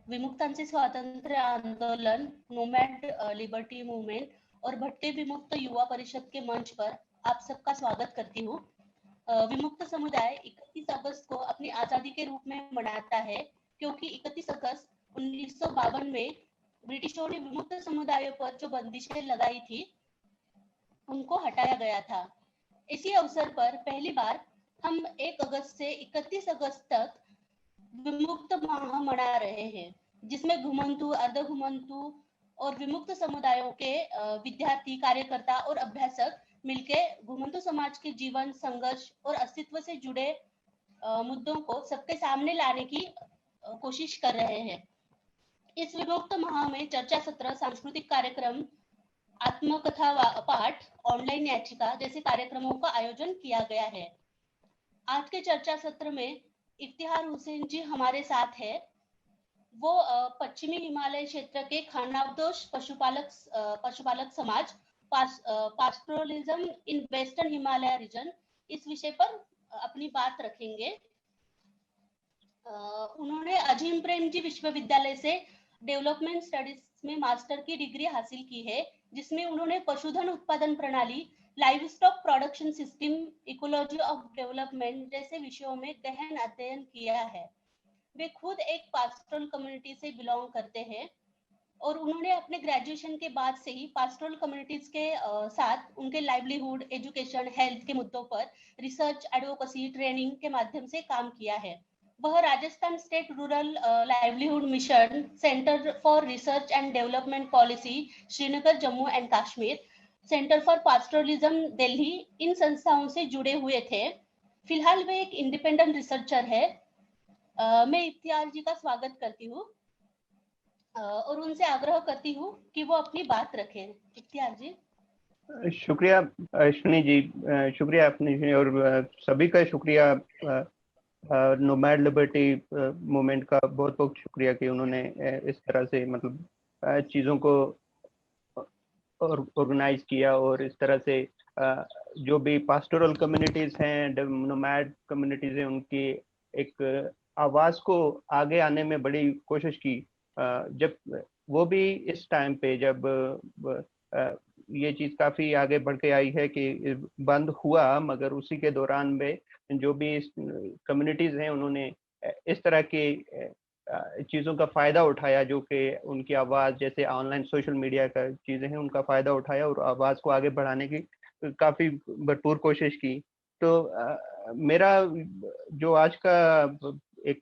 विमुक्तांचे स्वातंत्र्य आंदोलन, nomad liberty movement और भट्टे विमुक्त युवा परिषद के मंच पर आप सबका स्वागत करती हूँ। विमुक्त समुदाय 31 अगस्त को अपनी आजादी के रूप में मनाता है, क्योंकि 31 अगस्त 1952 में ब्रिटिशों ने विमुक्त समुदायों पर जो बंदिशें लगाई थी उनको हटाया गया था। इसी अवसर पर पहली बार हम 1 अगस्त से 31 अगस्त तक विमुक्त माह मना रहे हैं, जिसमें घुमंतु, अर्ध घुमंतु और विमुक्त समुदायों के विद्यार्थी, कार्यकर्ता और अभ्यासक मिलके घुमंतु समाज के जीवन, संघर्ष और अस्तित्व से जुड़े मुद्दों को सबके सामने लाने की कोशिश कर रहे हैं। इस विमुक्त माह में चर्चा सत्र, सांस्कृतिक कार्यक्रम, आत्मकथा पाठ, ऑनलाइन याचिका जैसे कार्यक्रमों का आयोजन किया गया है। आज के चर्चा सत्र में इफ्तिहार हुसैन जी हमारे साथ है। वो पश्चिमी हिमालय क्षेत्र के खानाबदोश पशुपालक समाज, पास्टोरलिज्म इन वेस्टर्न हिमालय रीजन, इस विषय पर अपनी बात रखेंगे। उन्होंने अजीम प्रेम जी विश्वविद्यालय से डेवलपमेंट स्टडीज में मास्टर की डिग्री हासिल की है, जिसमें उन्होंने पशुधन उत्पादन प्रणाली, live stock production system, ecology of development जैसे विषयों में गहन अध्ययन किया है। वे खुद एक पास्टोरल कम्युनिटी से बिलोंग करते हैं और उन्होंने अपने ग्रेजुएशन के बाद से ही पास्टोरल कम्युनिटीज के साथ उनके लाइवलीहुड, एजुकेशन, हेल्थ के मुद्दों पर रिसर्च, एडवोकेसी, ट्रेनिंग के माध्यम से काम किया है। वह Rajasthan state rural livelihood mission, centre for research and development policy, Srinagar, Jammu and Kashmir, centre for pastoralism, Delhi, इन संस्थाओं से जुड़े हुए थे। फिलहाल वे एक इंडिपेंडेंट रिसर्चर है। मैं इफ्तियार जी का स्वागत करती हूँ और उनसे आग्रह करती हूँ कि वो अपनी बात रखें। इफ्तियार जी। शुक्रिया अश्विनी जी, शुक्रिया अपनी और सभी का शुक्रिया नोमैड लिबर्टी मूवमेंट का बहुत बहुत शुक्रिया कि उन्होंने इस तरह से मतलब चीज़ों को ऑर्गेनाइज किया और इस तरह से जो भी पास्टोरल कम्युनिटीज हैं, नोमैड कम्युनिटीज हैं, उनकी एक आवाज़ को आगे आने में बड़ी कोशिश की। जब वो भी इस टाइम पे जब ये चीज़ काफ़ी आगे बढ़ के आई है कि बंद हुआ, मगर उसी के दौरान में जो भी कम्युनिटीज़ हैं उन्होंने इस तरह की चीज़ों का फ़ायदा उठाया, जो कि उनकी आवाज़, जैसे ऑनलाइन सोशल मीडिया का चीज़ें हैं, उनका फ़ायदा उठाया और आवाज़ को आगे बढ़ाने की काफ़ी भरपूर कोशिश की। तो मेरा जो आज का एक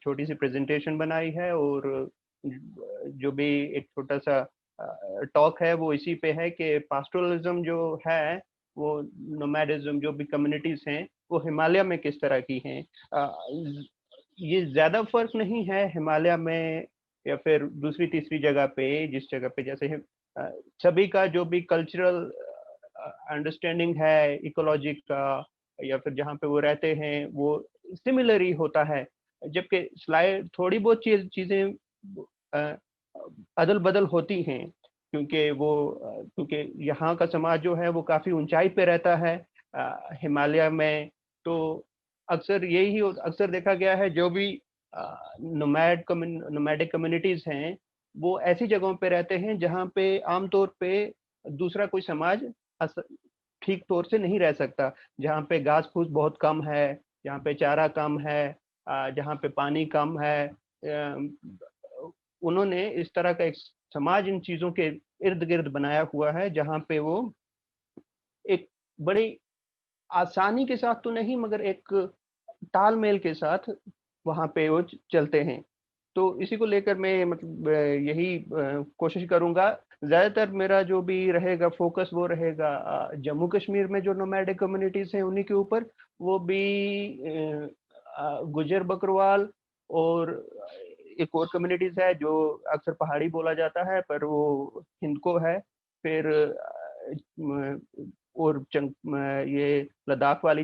छोटी सी प्रेजेंटेशन बनाई है और जो भी एक छोटा सा टॉक है वो इसी पे है कि पास्टोरलिज्म जो है, वो नोमैडिज्म, जो भी कम्युनिटीज़ हैं वो हिमालय में किस तरह की हैं। ये ज़्यादा फर्क नहीं है हिमालय में या फिर दूसरी तीसरी जगह पे, जिस जगह पे जैसे सभी का जो भी कल्चरल अंडरस्टैंडिंग है इकोलॉजी का या फिर जहाँ पे वो रहते हैं वो सिमिलर ही होता है, जबकि स्लाइड थोड़ी बहुत चीज़ें अदल बदल होती हैं, क्योंकि यहाँ का समाज जो है वो काफ़ी ऊंचाई पे रहता है हिमालय में। तो अक्सर देखा गया है जो भी नोमैडिक कम्युनिटीज हैं वो ऐसी जगहों पे रहते हैं जहाँ पे आमतौर पे दूसरा कोई समाज ठीक तौर से नहीं रह सकता, जहाँ पे घास फूस बहुत कम है, जहाँ पे चारा कम है, जहाँ पे पानी कम है। उन्होंने इस तरह का एक समाज इन चीज़ों के इर्द गिर्द बनाया हुआ है, जहाँ पे वो एक बड़ी आसानी के साथ तो नहीं मगर एक तालमेल के साथ वहाँ पे वो चलते हैं। तो इसी को लेकर मैं मतलब यही कोशिश करूँगा। ज़्यादातर मेरा जो भी रहेगा फोकस वो रहेगा जम्मू कश्मीर में जो नोमैडिक कम्युनिटीज़ हैं उन्हीं के ऊपर, वो भी गुजर बकरवाल और एक और कम्युनिटीज़ है जो अक्सर पहाड़ी बोला जाता है पर वो हिंदको है, फिर और ये लद्दाख वाली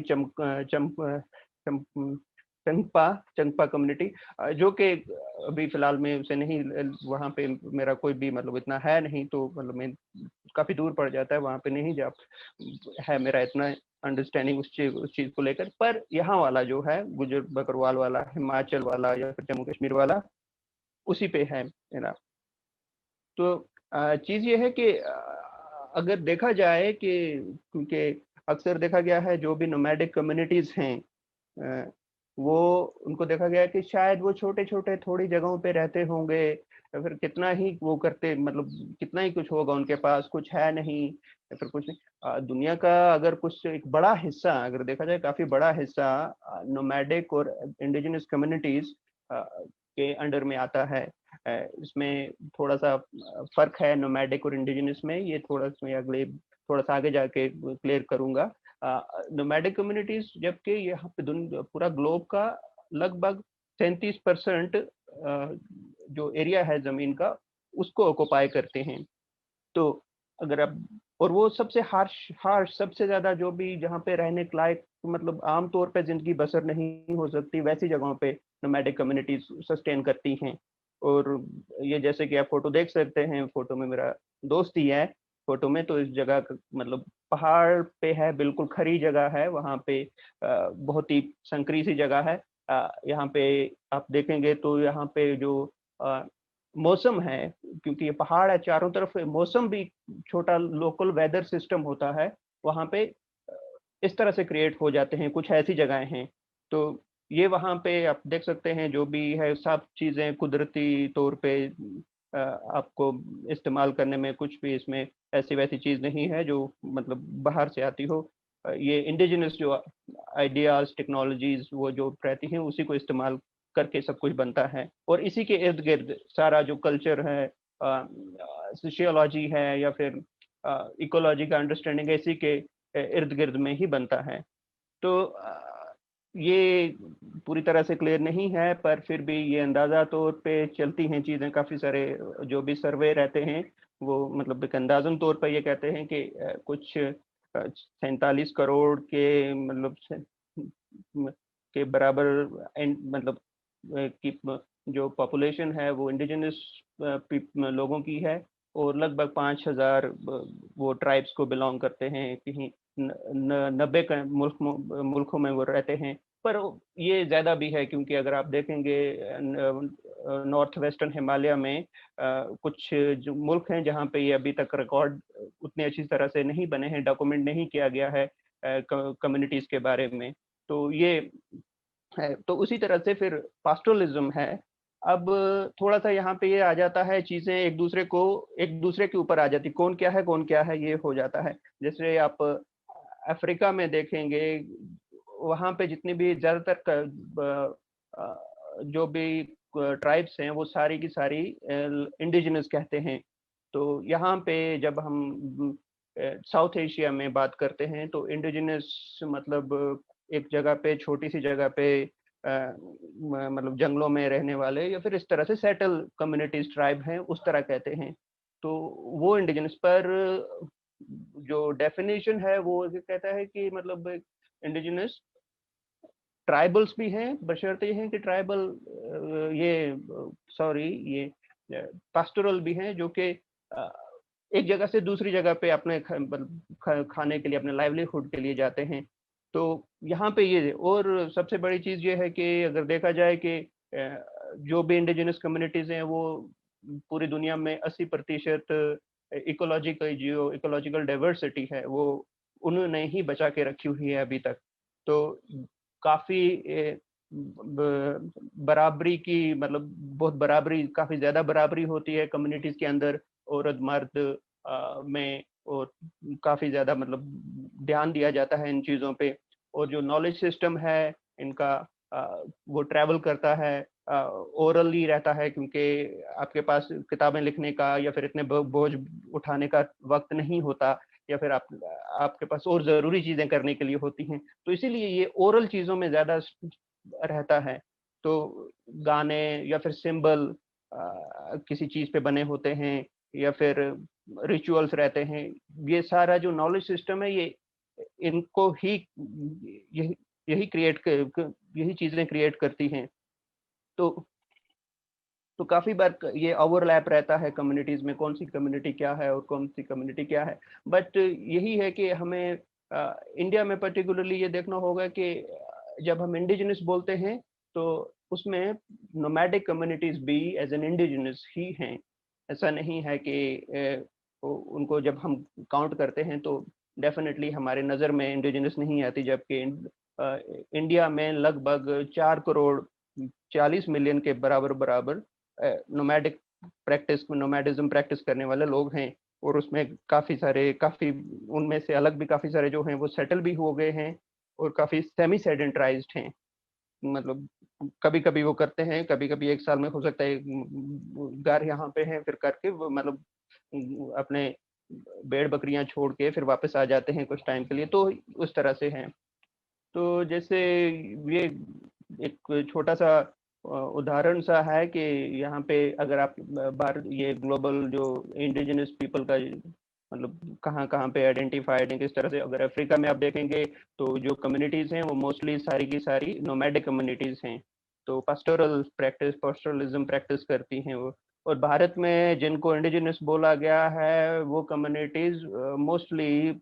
चंगपा कम्युनिटी, जो कि अभी फिलहाल में उसे नहीं, वहाँ पे मेरा कोई भी मतलब इतना है नहीं, तो मतलब मैं काफ़ी दूर पड़ जाता है, वहाँ पे नहीं जा है मेरा इतना अंडरस्टैंडिंग उस चीज़ को लेकर। पर यहाँ वाला जो है गुजर बकरवाल वाला, हिमाचल वाला या फिर जम्मू कश्मीर वाला, उसी पे है ना। तो चीज ये है कि अगर देखा जाए कि क्योंकि अक्सर देखा गया है जो भी नोमैडिक कम्युनिटीज हैं वो उनको देखा गया है कि शायद वो छोटे छोटे थोड़ी जगहों पे रहते होंगे या फिर कितना ही वो करते, मतलब कितना ही कुछ होगा उनके पास, कुछ है नहीं या फिर कुछ नहीं। दुनिया का अगर कुछ एक बड़ा हिस्सा अगर देखा जाए, काफी बड़ा हिस्सा नोमैडिक और इंडिजिनस कम्युनिटीज के अंडर में आता है। इसमें थोड़ा सा फर्क है नोमैडिक और इंडिजिनस में, ये थोड़ा सा अगले थोड़ा सा आगे जाके क्लियर करूंगा। नोमैडिक कम्युनिटीज जबकि यहाँ पे पूरा ग्लोब का लगभग 37% जो एरिया है जमीन का उसको ऑक्युपाई करते हैं। तो अगर आप, और वो सबसे हार्श हार्श सबसे ज्यादा जो भी जहाँ पे रहने के लायक, मतलब आम तौर पे जिंदगी बसर नहीं हो सकती वैसी जगहों पे नोमैडिक कम्युनिटीज सस्टेन करती हैं। और ये जैसे कि आप फोटो देख सकते हैं, फोटो में मेरा दोस्त ही है फोटो में, तो इस जगह मतलब पहाड़ पे है, बिल्कुल खरी जगह है वहाँ पे, बहुत ही संकरी सी जगह है। यहाँ पे आप देखेंगे तो यहाँ पे जो मौसम है, क्योंकि ये पहाड़ है चारों तरफ, मौसम भी छोटा लोकल वेदर सिस्टम होता है वहाँ पे, इस तरह से क्रिएट हो जाते हैं, कुछ ऐसी जगहें हैं। तो ये वहाँ पे आप देख सकते हैं जो भी है सब चीज़ें कुदरती तौर पे आपको इस्तेमाल करने में कुछ भी इसमें ऐसी वैसी चीज़ नहीं है जो मतलब बाहर से आती हो। ये इंडिजिनस जो आइडियाज टेक्नोलॉजीज वो जो रहती हैं उसी को इस्तेमाल करके सब कुछ बनता है, और इसी के इर्द गिर्द सारा जो कल्चर है, सोशियोलॉजी है या फिर इकोलॉजी का अंडरस्टैंडिंग इसी के इर्द गिर्द में ही बनता है। तो ये पूरी तरह से क्लियर नहीं है, पर फिर भी ये अंदाजा तौर पे चलती हैं चीज़ें। काफ़ी सारे जो भी सर्वे रहते हैं वो मतलब एक अंदाजन तौर पर ये कहते हैं कि कुछ 47 करोड़ के मतलब के बराबर मतलब की जो पॉपुलेशन है वो इंडिजिनस लोगों की है, और लगभग 5,000 वो ट्राइब्स को बिलोंग करते हैं, कहीं 90 मुल्कों में वो रहते हैं। पर ये ज्यादा भी है क्योंकि अगर आप देखेंगे नॉर्थ वेस्टर्न हिमालय में कुछ जो मुल्क हैं जहाँ पे ये अभी तक रिकॉर्ड उतनी अच्छी तरह से नहीं बने हैं, डॉक्यूमेंट नहीं किया गया है कम्युनिटीज के बारे में। तो ये है, तो उसी तरह से फिर पास्टोरलिज्म है। अब थोड़ा सा यहाँ पे ये आ जाता है, चीजें एक दूसरे के ऊपर आ जाती, कौन क्या है ये हो जाता है। जैसे आप अफ्रीका में देखेंगे, वहाँ पे जितनी भी ज्यादातर जो भी ट्राइब्स हैं वो सारी की सारी इंडिजिनस कहते हैं। तो यहाँ पे जब हम साउथ एशिया में बात करते हैं तो इंडिजिनस मतलब एक जगह पे, छोटी सी जगह पे मतलब जंगलों में रहने वाले या फिर इस तरह से सेटल कम्युनिटीज ट्राइब हैं उस तरह कहते हैं। तो वो इंडिजिनस पर जो डेफिनेशन है वो ये कहता है कि मतलब इंडिजिनस ट्राइबल्स भी हैं, बशर्ते ये हैं कि ट्राइबल ये सॉरी ये पास्टोरल भी हैं जो कि एक जगह से दूसरी जगह पे अपने खाने के लिए, अपने लाइवलीहुड के लिए जाते हैं। तो यहाँ पे ये, और सबसे बड़ी चीज ये है कि अगर देखा जाए कि जो भी इंडिजिनस कम्युनिटीज हैं वो पूरी दुनिया में 80% इकोलॉजिकल डाइवर्सिटी है वो उन्होंने ही बचा के रखी हुई है अभी तक। तो काफी बराबरी की, मतलब बहुत बराबरी, काफी ज्यादा बराबरी होती है कम्युनिटीज के अंदर, औरत मर्द में, और काफी ज्यादा मतलब ध्यान दिया जाता है इन चीजों पे। और जो नॉलेज सिस्टम है इनका वो ट्रैवल करता है, ओरली रहता है, क्योंकि आपके पास किताबें लिखने का या फिर इतने बोझ उठाने का वक्त नहीं होता, या फिर आपके पास और जरूरी चीजें करने के लिए होती हैं, तो इसीलिए ये ओरल चीजों में ज्यादा रहता है। तो गाने या फिर सिंबल किसी चीज पे बने होते हैं या फिर रिचुअल्स रहते हैं, ये सारा जो नॉलेज सिस्टम है ये इनको ही यही यही यही चीजें क्रिएट करती हैं। तो तो काफी बार ये ओवरलैप रहता है कम्युनिटीज में, कौन सी कम्युनिटी क्या है और कौन सी कम्युनिटी क्या है। बट यही है कि हमें इंडिया में पर्टिकुलरली ये देखना होगा कि जब हम इंडिजिनस बोलते हैं तो उसमें नोमैडिक कम्युनिटीज भी एज एन इंडिजिनस ही हैं। ऐसा नहीं है कि उनको जब हम काउंट करते हैं तो डेफिनेटली हमारे नज़र में इंडिजिनस नहीं आती, जबकि इंडिया में लगभग 4 करोड़ 40 मिलियन के बराबर नोमैडिक नोमैडिज्म प्रैक्टिस करने वाले लोग हैं। और उसमें काफ़ी उनमें से अलग भी काफ़ी सारे जो हैं वो सेटल भी हो गए हैं और काफ़ी सेमी सेडेंटराइज्ड हैं। मतलब कभी-कभी वो करते हैं, कभी-कभी 1 साल में हो सकता है घर यहाँ पे है, फिर करके वो मतलब अपने भेड़-बकरियाँ छोड़ के फिर वापस आ जाते हैं कुछ टाइम के लिए, तो उस तरह से हैं। तो जैसे ये एक छोटा-सा उदाहरण सा है कि यहाँ पे अगर आप बाहर ये ग्लोबल जो इंडिजिनस पीपल का मतलब कहाँ-कहाँ पे आइडेंटिफाइड है, किस तरह से, अगर अफ्रीका में आप देखेंगे तो जो कम्युनिटीज़ हैं वो मोस्टली सारी की सारी नोमैडिक कम्युनिटीज़ हैं। तो पास्टोरलिज्म प्रैक्टिस करती हैं वो। और भारत में जिनको इंडिजिनस बोला गया है वो कम्युनिटीज़ मोस्टली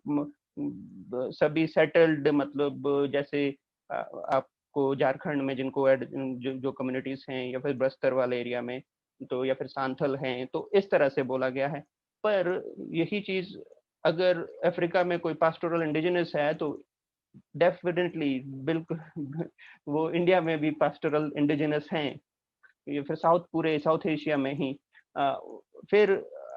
सभी सेटल्ड, मतलब जैसे आपको झारखंड में जिनको जो कम्युनिटीज हैं, या फिर बस्तर वाले एरिया में, तो या फिर सांथल हैं, तो इस तरह से बोला गया है। पर यही चीज अगर अफ्रीका में कोई पास्टोरल इंडिजिनस है तो डेफिनेटली बिल्कुल वो इंडिया में भी पास्टोरल इंडिजिनस हैं, या फिर पूरे साउथ एशिया में ही। फिर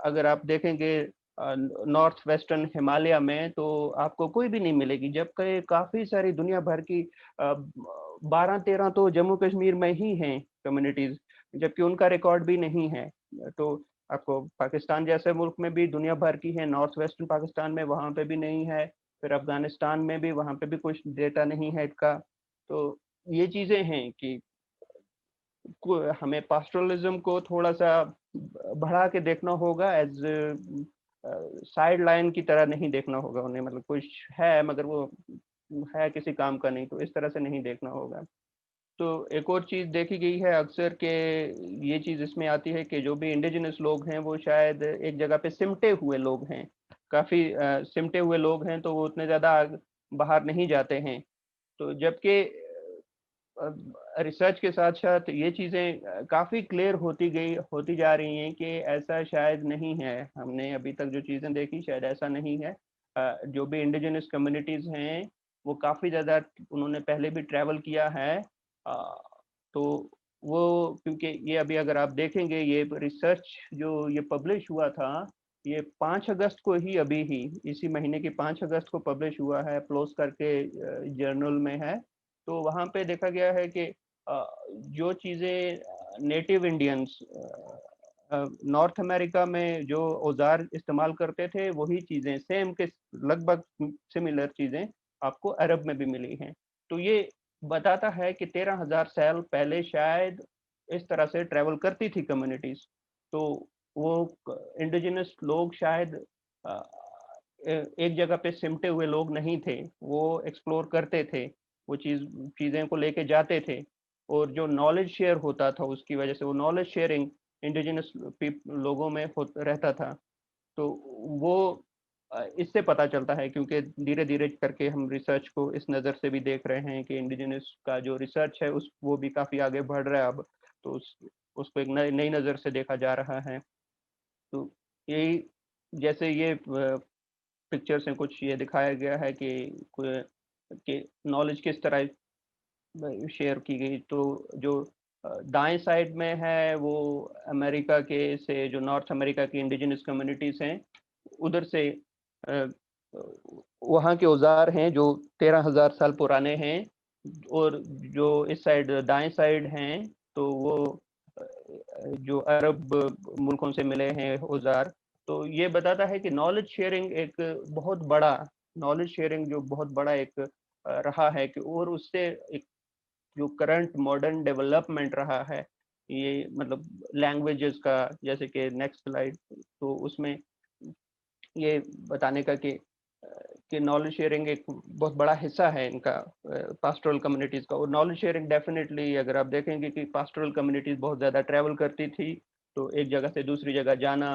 अगर आप देखेंगे नॉर्थ वेस्टर्न हिमालय में तो आपको कोई भी नहीं मिलेगी, जबकि काफ़ी सारी दुनिया भर की 12-13 तो जम्मू कश्मीर में ही हैं कम्युनिटीज़, जबकि उनका रिकॉर्ड भी नहीं है। तो आपको पाकिस्तान जैसे मुल्क में भी दुनिया भर की है, नॉर्थ वेस्टर्न पाकिस्तान में वहाँ पे भी नहीं है, फिर अफ़गानिस्तान में भी वहाँ पे भी कुछ डेटा नहीं है इसका। तो ये चीज़ें हैं कि हमें पास्टोरलिज्म को थोड़ा-सा बढ़ा के देखना होगा, एज़ साइड लाइन की तरह नहीं देखना होगा उन्हें, मतलब कुछ है मगर वो है किसी काम का नहीं, तो इस तरह से नहीं देखना होगा। तो एक और चीज़ देखी गई है अक्सर कि ये चीज़ इसमें आती है कि जो भी इंडिजिनस लोग हैं वो शायद एक जगह पे सिमटे हुए लोग हैं। काफ़ी सिमटे हुए लोग हैं, तो वो उतने ज़्यादा बाहर नहीं जाते हैं। तो जबकि रिसर्च के साथ-साथ ये चीज़ें काफ़ी क्लियर होती जा रही हैं कि ऐसा शायद नहीं है। हमने अभी तक जो चीज़ें देखी शायद ऐसा नहीं है। जो भी इंडिजिनस कम्युनिटीज़ हैं, वो काफ़ी ज़्यादा उन्होंने पहले भी ट्रैवल किया है। अ, तो वो क्योंकि ये अभी अगर आप देखेंगे ये रिसर्च जो ये पब्लिश हुआ था, ये 5 अगस्त को ही अभी ही इसी महीने की 5 अगस्त को पब्लिश हुआ है, PLOS करके जर्नल में है। तो वहाँ पे देखा गया है कि जो चीज़ें नेटिव इंडियंस नॉर्थ अमेरिका में जो औज़ार इस्तेमाल करते थे, वही चीज़ें सेम के लगभग सिमिलर चीज़ें आपको अरब में भी मिली हैं। तो ये बताता है कि 13,000 साल पहले शायद इस तरह से ट्रैवल करती थी कम्युनिटीज़। तो वो इंडिजिनस लोग शायद अ, एक जगह पे सिमटे हुए लोग नहीं थे, वो एक्सप्लोर करते थे, वो चीज़ें को लेके जाते थे, और जो नॉलेज शेयर होता था उसकी वजह से वो नॉलेज शेयरिंग इंडिजिनस लोगों में रहता था। तो वो इससे पता चलता है, क्योंकि धीरे-धीरे करके हम रिसर्च को इस नज़र से भी देख रहे हैं कि इंडिजिनस का जो रिसर्च है उस वो भी काफ़ी आगे बढ़ रहा है अब। तो उसको एक नई नई नज़र से देखा जा रहा है। तो यही जैसे ये पिक्चर्स हैं कुछ, ये दिखाया गया है कि नॉलेज किस तरह शेयर की गई। तो जो दाएं साइड में है वो अमेरिका के से जो नॉर्थ अमेरिका की इंडिजिनस कम्युनिटीज हैं, उधर से अ, वहाँ के औजार हैं जो 13,000 साल पुराने हैं। और जो इस साइड दाएं साइड हैं तो वो जो अरब मुल्कों से मिले हैं औजार। तो ये बताता है कि नॉलेज शेयरिंग जो बहुत बड़ा एक रहा है कि, और उससे एक जो करंट मॉडर्न डेवलपमेंट रहा है, ये मतलब लैंग्वेजेस का, जैसे कि नेक्स्ट स्लाइड, तो उसमें ये बताने का कि नॉलेज शेयरिंग एक बहुत बड़ा हिस्सा है इनका पास्टोरल कम्युनिटीज का। और नॉलेज शेयरिंग डेफिनेटली अगर आप देखेंगे कि पास्टोरल कम्युनिटीज बहुत ज़्यादा ट्रैवल करती थी, तो एक जगह से दूसरी जगह जाना,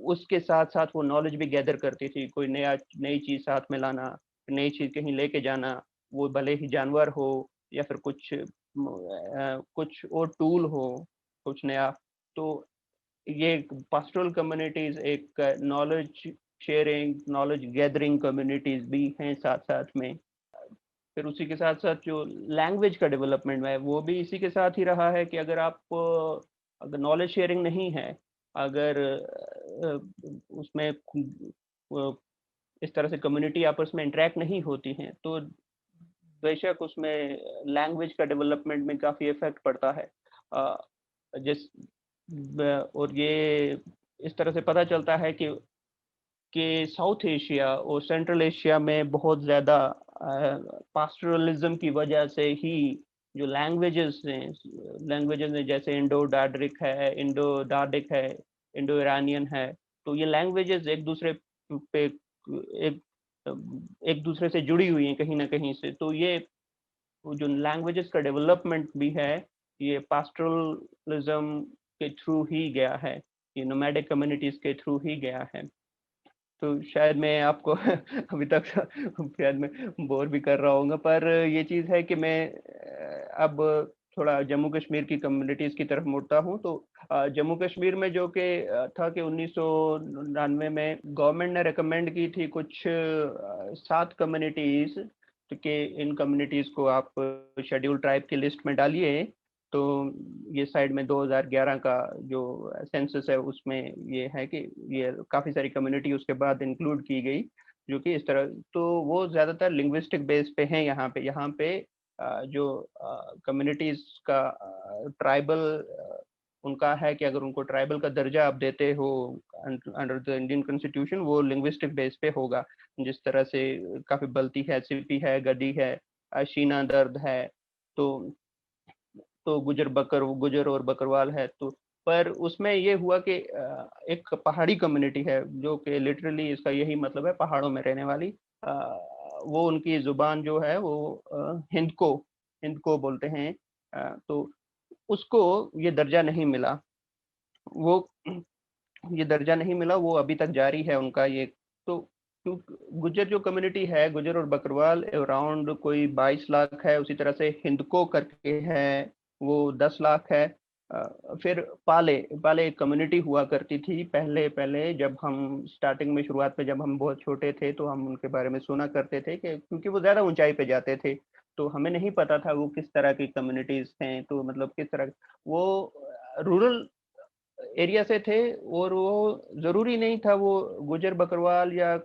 उसके साथ साथ वो नॉलेज भी गैदर करती थी, कोई नई चीज़ साथ में लाना, नई चीज़ कहीं लेके जाना, वो भले ही जानवर हो या फिर कुछ कुछ और टूल हो, कुछ नया, तो ये पास्टोरल कम्युनिटीज एक knowledge sharing, knowledge gathering communities भी हैं साथ साथ में। फिर उसी के साथ साथ जो लैंग्वेज का डेवलपमेंट है वो भी इसी के साथ ही रहा है कि अगर आप अगर नॉलेज शेयरिंग नहीं है, अगर उसमें इस तरह से कम्युनिटी आपस में इंटरेक्ट नहीं होती हैं, तो बेशक उसमें लैंग्वेज का डेवलपमेंट में काफ़ी इफेक्ट पड़ता है। जिस और ये इस तरह से पता चलता है कि साउथ एशिया और सेंट्रल एशिया में बहुत ज़्यादा पास्टरलिज्म की वजह से ही जो लैंग्वेजेस हैं जैसे इंडो डार्डिक है, इंडो ईरानियन है, तो ये लैंग्वेजेस एक दूसरे पे एक एक दूसरे से जुड़ी हुई हैं कहीं ना कहीं से। तो ये जो लैंग्वेजेस का डेवलपमेंट भी है, ये पास्टरलिज्म के थ्रू ही गया है, ये नोमैडिक कम्युनिटीज के थ्रू ही गया है। तो शायद मैं आपको अभी तक शायद मैं बोर भी कर रहा हूँगा, पर ये चीज़ है कि मैं अब थोड़ा जम्मू कश्मीर की कम्युनिटीज़ की तरफ मुड़ता हूँ। तो जम्मू कश्मीर में जो कि था कि 1999 में गवर्नमेंट ने रिकमेंड की थी कुछ 7 कम्युनिटीज़, तो कि इन कम्युनिटीज़ को आप शेड्यूल ट्राइब की लिस्ट में डालिए। तो ये साइड में 2011 का जो सेंसस है उसमें ये है कि ये काफ़ी सारी कम्युनिटी उसके बाद इंक्लूड की गई, जो कि इस तरह, तो वो ज़्यादातर लिंग्विस्टिक बेस पे हैं यहाँ पे जो कम्युनिटीज़ का ट्राइबल उनका है कि अगर उनको ट्राइबल का दर्जा आप देते हो अंडर द इंडियन कॉन्स्टिट्यूशन, वो लिंग्विस्टिक बेस पे होगा। जिस तरह से काफ़ी बल्ती है, सिपी है, गडी है, शीना दर्द है, तो गुजर और बकरवाल है। तो पर उसमें ये हुआ कि एक पहाड़ी कम्युनिटी है जो कि लिटरली इसका यही मतलब है पहाड़ों में रहने वाली, अ, वो उनकी जुबान जो है वो हिंदको हिंदको बोलते हैं। तो उसको ये दर्जा नहीं मिला, वो ये दर्जा नहीं मिला, वो अभी तक जारी है उनका ये। तो गुज्जर जो कम्युनिटी है, गुज्जर और बकरवाल अराउंड कोई 22 लाख है, उसी तरह से हिंदको करके है वो 10 लाख है। फिर पाले पाले एक कम्युनिटी हुआ करती थी पहले पहले, जब हम स्टार्टिंग में शुरुआत में जब हम बहुत छोटे थे तो हम उनके बारे में सुना करते थे कि क्योंकि वो ज्यादा ऊंचाई पे जाते थे, तो हमें नहीं पता था वो किस तरह की कम्युनिटीज हैं, तो मतलब किस तरह वो रूरल एरिया से थे, और वो जरूरी नहीं था वो गुजर बकरवाल या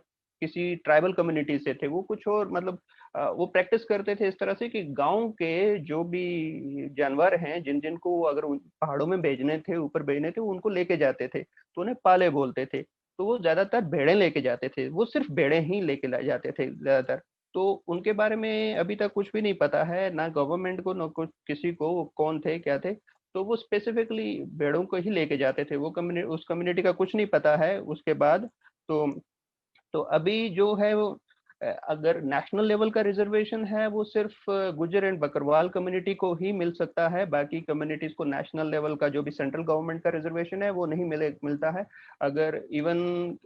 किसी ट्राइबल कम्युनिटी से थे, वो कुछ और मतलब वो प्रैक्टिस करते थे इस तरह से कि गांव के जो भी जानवर हैं जिन जिनको वो अगर पहाड़ों में भेजने थे, ऊपर भेजने थे, वो उनको लेके जाते थे, तो उन्हें पाले बोलते थे। तो वो ज्यादातर भेड़ें लेके जाते थे, वो सिर्फ भेड़ें ही लेके जाते थे ज्यादातर। तो उनके बारे में अभी तक कुछ भी नहीं पता है, ना गवर्नमेंट को ना कुछ किसी को, वो कौन थे क्या थे। तो वो स्पेसिफिकली भेड़ों को ही लेके जाते थे, वो कम्युनिटी उस कम्युनिटी का कुछ नहीं पता है उसके बाद। तो अभी जो है वो अगर नेशनल लेवल का रिजर्वेशन है वो सिर्फ गुजर एंड बकरवाल कम्युनिटी को ही मिल सकता है, बाकी कम्युनिटीज को नेशनल लेवल का जो भी सेंट्रल गवर्नमेंट का रिजर्वेशन है वो नहीं मिलता है। अगर इवन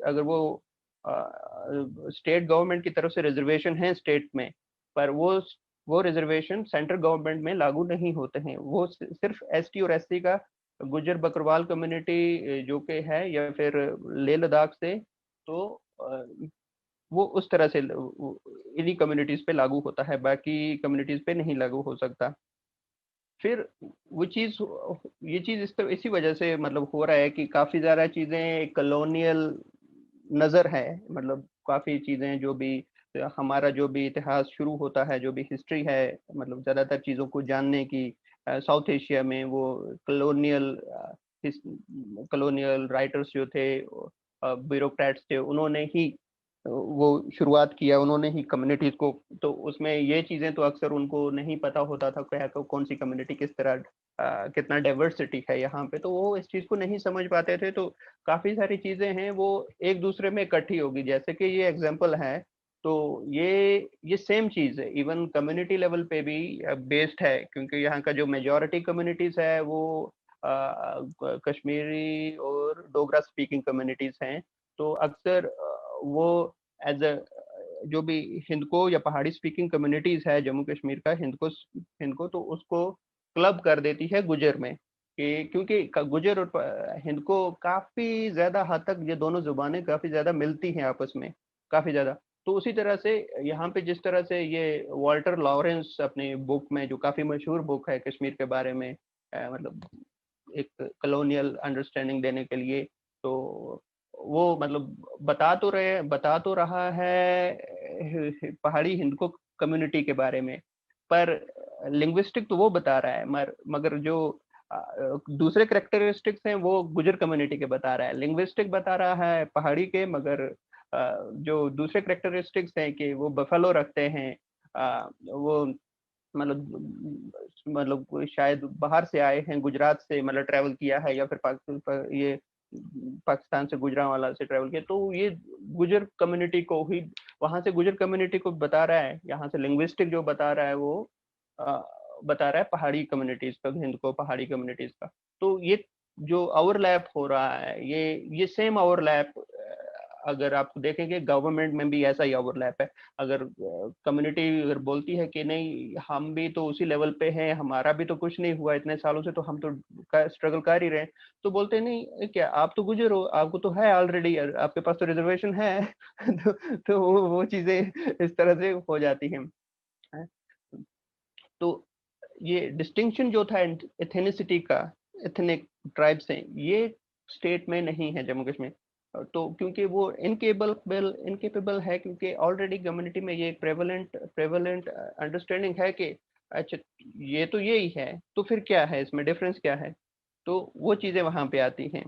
अगर वो स्टेट गवर्नमेंट की तरफ से रिजर्वेशन है स्टेट में, पर वो रिजर्वेशन सेंट्रल गवर्नमेंट में लागू नहीं होते हैं, वो सिर्फ एसटी और एससी का गुजर बकरवाल कम्युनिटी जो के है या फिर लेह लद्दाख से, तो वो उस तरह से इन्हीं कम्युनिटीज पे लागू होता है, बाकी कम्युनिटीज पे नहीं लागू हो सकता। फिर वो चीज ये चीज इसी वजह से मतलब हो रहा है कि काफी ज्यादा चीजें कॉलोनियल नजर है, मतलब काफी चीजें जो भी हमारा जो भी इतिहास शुरू होता है, जो भी हिस्ट्री है, मतलब ज्यादातर चीजों को जानने की साउथ एशिया में वो कॉलोनियल कॉलोनियल राइटर्स जो थे, ब्यूरोक्रेट्स थे, उन्होंने ही वो शुरुआत किया, उन्होंने ही कम्युनिटीज को। तो उसमें ये चीजें तो अक्सर उनको नहीं पता होता था क्या कौन सी कम्युनिटी किस तरह कितना डाइवर्सिटी है यहाँ पे, तो वो इस चीज को नहीं समझ पाते थे। तो काफी सारी चीजें हैं वो एक दूसरे में इकट्ठी होगी, जैसे कि ये एग्जांपल है, तो ये सेम चीज है इवन कम्युनिटी लेवल पे भी बेस्ड है, क्योंकि यहाँ का जो मेजोरिटी कम्युनिटीज है वो कश्मीरी और डोगरा स्पीकिंग कम्युनिटीज हैं। तो अक्सर वो एज अ जो भी हिंदको या पहाड़ी स्पीकिंग कम्युनिटीज है जम्मू कश्मीर का हिंदको हिंदको, तो उसको क्लब कर देती है गुजर में, कि क्योंकि गुजर और हिंद को काफी ज्यादा हद तक ये दोनों जुबानें काफी ज्यादा मिलती हैं आपस में, काफी ज्यादा। तो उसी तरह से यहाँ पे जिस तरह से ये वॉल्टर लॉरेंस अपनी बुक में, जो काफी मशहूर बुक है कश्मीर के बारे में, मतलब एक कॉलोनियल अंडरस्टैंडिंग देने के लिए, तो वो मतलब बता तो रहा है पहाड़ी हिंद को कम्युनिटी के बारे में, पर लिंग्विस्टिक तो वो बता रहा है, मगर जो दूसरे करेक्टरिस्टिक्स हैं वो गुजर कम्युनिटी के बता रहा है। लिंग्विस्टिक बता रहा है पहाड़ी के, मगर जो दूसरे करेक्टरिस्टिक्स हैं कि वो बफेलो रखते हैं, वो मतलब शायद बाहर से आए हैं, गुजरात से मतलब ट्रैवल किया है, या फिर ये पाकिस्तान से गुजरांवाला से ट्रैवल किया, तो ये गुजर कम्युनिटी को ही, वहां से गुजर कम्युनिटी को बता रहा है, यहाँ से लिंग्विस्टिक जो बता रहा है वो बता रहा है पहाड़ी कम्युनिटीज का, हिंद को पहाड़ी कम्युनिटीज का। तो ये जो ओवरलैप हो रहा है, ये सेम ओवरलैप अगर आप देखेंगे गवर्नमेंट में भी ऐसा ही ओवरलैप है। अगर कम्युनिटी अगर बोलती है कि नहीं हम भी तो उसी लेवल पे हैं, हमारा भी तो कुछ नहीं हुआ इतने सालों से, तो हम तो स्ट्रगल कर ही रहे हैं, तो बोलते नहीं क्या आप तो गुजर हो, आपको तो है ऑलरेडी, आपके पास तो रिजर्वेशन है तो वो चीजें इस तरह से हो जाती हैं। तो ये डिस्टिंक्शन जो था एथेनिसिटी का, एथनिक ट्राइब से, ये स्टेट में नहीं है जम्मू कश्मीर। तो क्योंकि वो इनकेपेबल है, क्योंकि ऑलरेडी कम्युनिटी में ये एक प्रेवलेंट अंडरस्टैंडिंग है कि अच्छा ये तो यही है, तो फिर क्या है इसमें डिफरेंस क्या है, तो वो चीजें वहां पे आती हैं।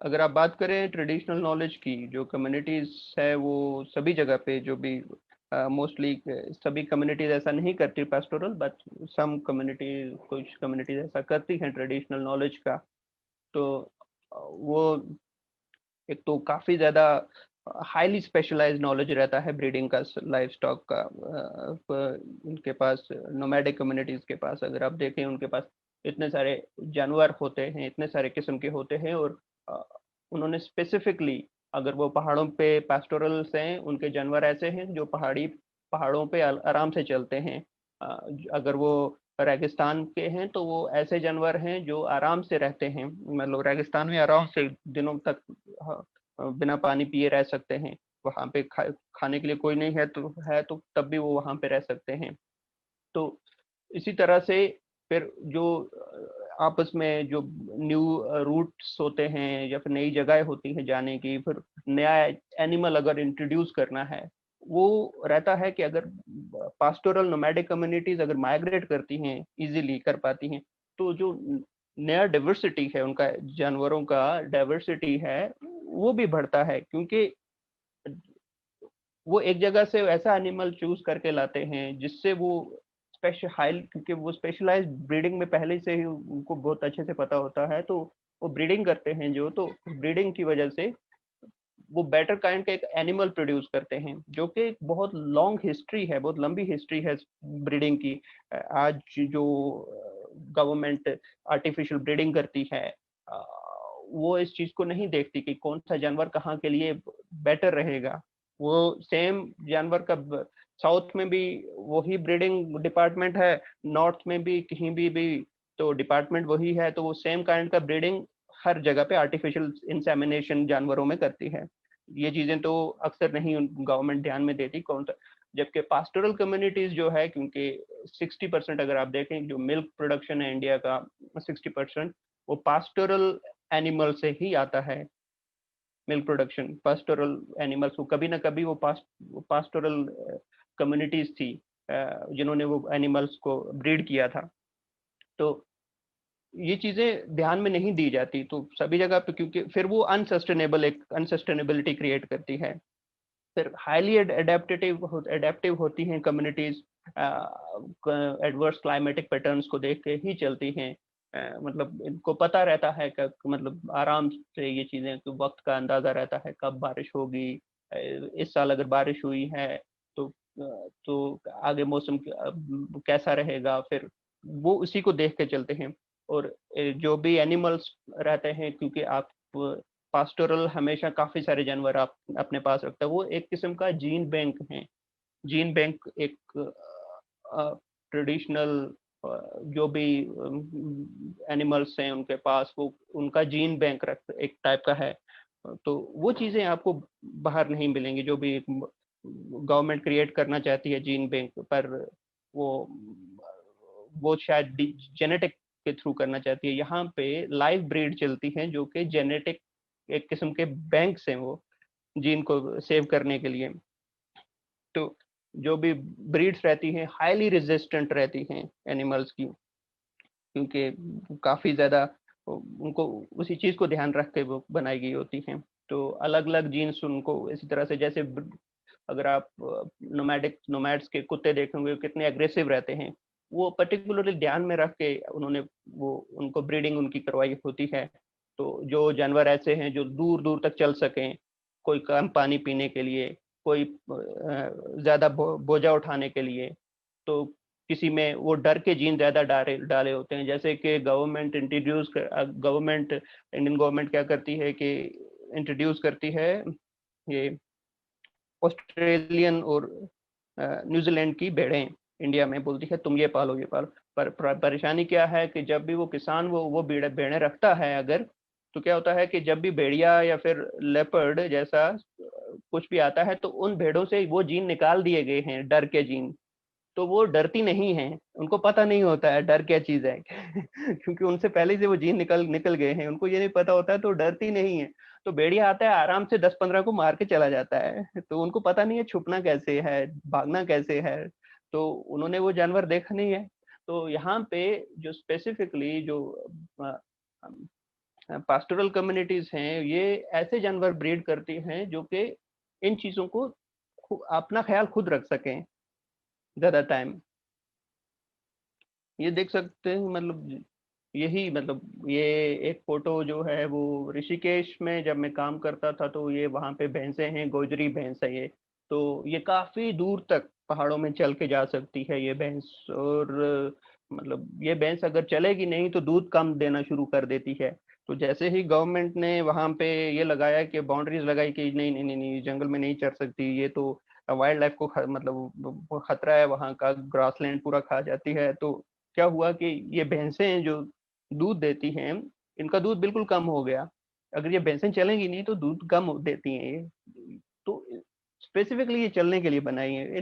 अगर आप बात करें ट्रेडिशनल नॉलेज की, जो कम्युनिटीज है वो सभी जगह पे, जो भी मोस्टली सभी कम्युनिटीज ऐसा नहीं करती पेस्टोरल, बट सम कम्युनिटीज, कुछ कम्युनिटीज ऐसा करती हैं ट्रेडिशनल नॉलेज का। तो वो एक तो काफी ज्यादा हाईली स्पेशलाइज्ड नॉलेज रहता है ब्रीडिंग का, लाइफ स्टॉक का, उनके पास नोमैडिक कम्युनिटीज के पास अगर आप देखें, उनके पास इतने सारे जानवर होते हैं, इतने सारे किस्म के होते हैं, और उन्होंने स्पेसिफिकली, अगर वो पहाड़ों पे पास्टोरल्स हैं, उनके जानवर ऐसे हैं जो पहाड़ों पे आराम से चलते हैं। अगर वो रेगिस्तान के हैं तो वो ऐसे जानवर हैं जो आराम से रहते हैं, मतलब रेगिस्तान में आराम से दिनों तक बिना पानी पिए रह सकते हैं। वहां पे खाने के लिए कोई नहीं है तो तब भी वो वहां पे रह सकते हैं। तो इसी तरह से फिर जो आपस में जो न्यू रूट्स होते हैं या फिर नई जगह होती हैं जाने की, फिर नया एनिमल अगर इंट्रोड्यूस करना है, वो रहता है कि अगर पास्टोरल नोमैडिक कम्युनिटीज अगर माइग्रेट करती हैं, इजीली कर पाती हैं, तो जो नया डाइवर्सिटी है उनका, जानवरों का डाइवर्सिटी है, वो भी बढ़ता है, क्योंकि वो एक जगह से ऐसा एनिमल चूज करके लाते हैं जिससे वो स्पेशल, क्योंकि वो स्पेशलाइज्ड ब्रीडिंग में पहले से ही उनको बहुत अच्छे से पता होता है, तो वो ब्रीडिंग करते हैं, जो तो ब्रीडिंग की वजह से वो बेटर काइंड का एक एनिमल प्रोड्यूस करते हैं, जो कि बहुत लॉन्ग हिस्ट्री है, बहुत लंबी हिस्ट्री है ब्रीडिंग की। आज जो गवर्नमेंट आर्टिफिशियल ब्रीडिंग करती है, वो इस चीज को नहीं देखती कि कौन सा जानवर कहाँ के लिए बेटर रहेगा। वो सेम जानवर का साउथ में भी वही ब्रीडिंग डिपार्टमेंट है, नॉर्थ में भी कहीं भी तो डिपार्टमेंट वही है, तो वो सेम काइंड का ब्रीडिंग हर जगह पे आर्टिफिशियल इंसेमिनेशन जानवरों में करती है। ये चीजें तो अक्सर नहीं गवर्नमेंट ध्यान में देती कौन सा। जबकि पास्टोरल कम्युनिटीज जो है, क्योंकि 60% अगर आप देखें जो मिल्क प्रोडक्शन है इंडिया का, 60% वो पास्टोरल एनिमल से ही आता है। मिल्क प्रोडक्शन पास्टोरल एनिमल्स को कभी ना कभी वो पास्टोरल कम्युनिटीज थी जिन्होंने वो एनिमल्स को ब्रीड किया था। तो ये चीजें ध्यान में नहीं दी जाती तो सभी जगह पे, क्योंकि फिर वो अनसस्टेनेबिलिटी क्रिएट करती है। फिर हाईली एडेप्टिव होती हैं कम्युनिटीज, एडवर्स क्लाइमेटिक पैटर्न्स को देख के ही चलती हैं। मतलब इनको पता रहता है कि मतलब आराम से ये चीजें, तो वक्त का अंदाजा रहता है कब बारिश होगी। इस साल अगर बारिश हुई है तो आगे मौसम कैसा रहेगा, फिर वो उसी को देख के चलते हैं। और जो भी एनिमल्स रहते हैं, क्योंकि आप पास्टोरल हमेशा काफी सारे जानवर आप अपने पास रखता है, वो एक किस्म का जीन बैंक है। जीन बैंक एक ट्रेडिशनल जो भी एनिमल्स हैं उनके पास, वो उनका जीन बैंक रख एक टाइप का है। तो वो चीजें आपको बाहर नहीं मिलेंगी, जो भी गवर्नमेंट क्रिएट करना चाहती है जीन बैंक, पर वो वो शायद जेनेटिक के थ्रू करना चाहती है। यहाँ पे लाइव ब्रीड चलती है जो कि जेनेटिक एक किस्म के बैंक्स हैं वो जीन को सेव करने के लिए। तो जो भी ब्रीड्स रहती हैं हाईली रेजिस्टेंट रहती हैं एनिमल्स की, क्योंकि काफी ज्यादा उनको उसी चीज को ध्यान रख के वो बनाई गई होती हैं। तो अलग अलग जीन्स उनको इसी तरह से, जैसे अगर आप नोमैड्स के कुत्ते देखेंगे कितने एग्रेसिव रहते हैं, वो पर्टिकुलरली ध्यान में रख के उन्होंने वो उनको ब्रीडिंग उनकी करवाई होती है। तो जो जानवर ऐसे हैं जो दूर दूर तक चल सकें, कोई कम पानी पीने के लिए, कोई ज्यादा बोझा उठाने के लिए, तो किसी में वो डर के जीन ज्यादा डाले होते हैं। जैसे कि इंडियन गवर्नमेंट क्या करती है कि इंट्रोड्यूस करती है ये ऑस्ट्रेलियन और न्यूजीलैंड की भेड़ें इंडिया में, बोलती है तुम ये पालो ये पालो। पर परेशानी क्या है कि जब भी वो किसान वो भेड़ें रखता है अगर, तो क्या होता है कि जब भी भेड़िया या फिर लेपर्ड जैसा कुछ भी आता है, तो उन भेड़ों से वो जीन निकाल दिए गए हैं, डर के जीन। तो वो डरती नहीं है, उनको पता नहीं होता है डर क्या चीज है क्योंकि उनसे पहले से वो जीन निकल निकल गए हैं, उनको ये नहीं पता होता है, तो डरती नहीं है। तो भेड़िया आता है आराम से 10-15 को मार के चला जाता है, तो उनको पता नहीं है छुपना कैसे है, भागना कैसे है। तो उन्होंने वो जानवर देखा नहीं है। तो यहाँ पे जो स्पेसिफिकली जो पास्टोरल कम्युनिटीज हैं, ये ऐसे जानवर ब्रीड करती हैं जो कि इन चीजों को अपना ख्याल खुद रख सकें ज्यादा टाइम। ये देख सकते हैं, मतलब यही, मतलब ये एक फोटो जो है वो ऋषिकेश में जब मैं काम करता था, तो ये वहाँ पे भैंसें हैं, गोजरी भैंस है ये। तो ये काफी दूर तक पहाड़ों में चल के जा सकती है ये भैंस। और मतलब ये भैंस अगर चलेगी नहीं तो दूध कम देना शुरू कर देती है। तो जैसे ही गवर्नमेंट ने वहाँ पे ये लगाया कि बाउंड्रीज लगाई कि नहीं नहीं नहीं नहीं, जंगल में नहीं चढ़ सकती ये, तो वाइल्ड लाइफ को मतलब खतरा है, वहाँ का ग्रासलैंड पूरा खा जाती है। तो क्या हुआ कि ये भैंसें जो दूध देती हैं, इनका दूध बिल्कुल कम हो गया। अगर ये भैंसें चलेंगी नहीं तो दूध कम देती हैं ये। तो स्पेसिफिकली ये चलने के लिए बनाई है।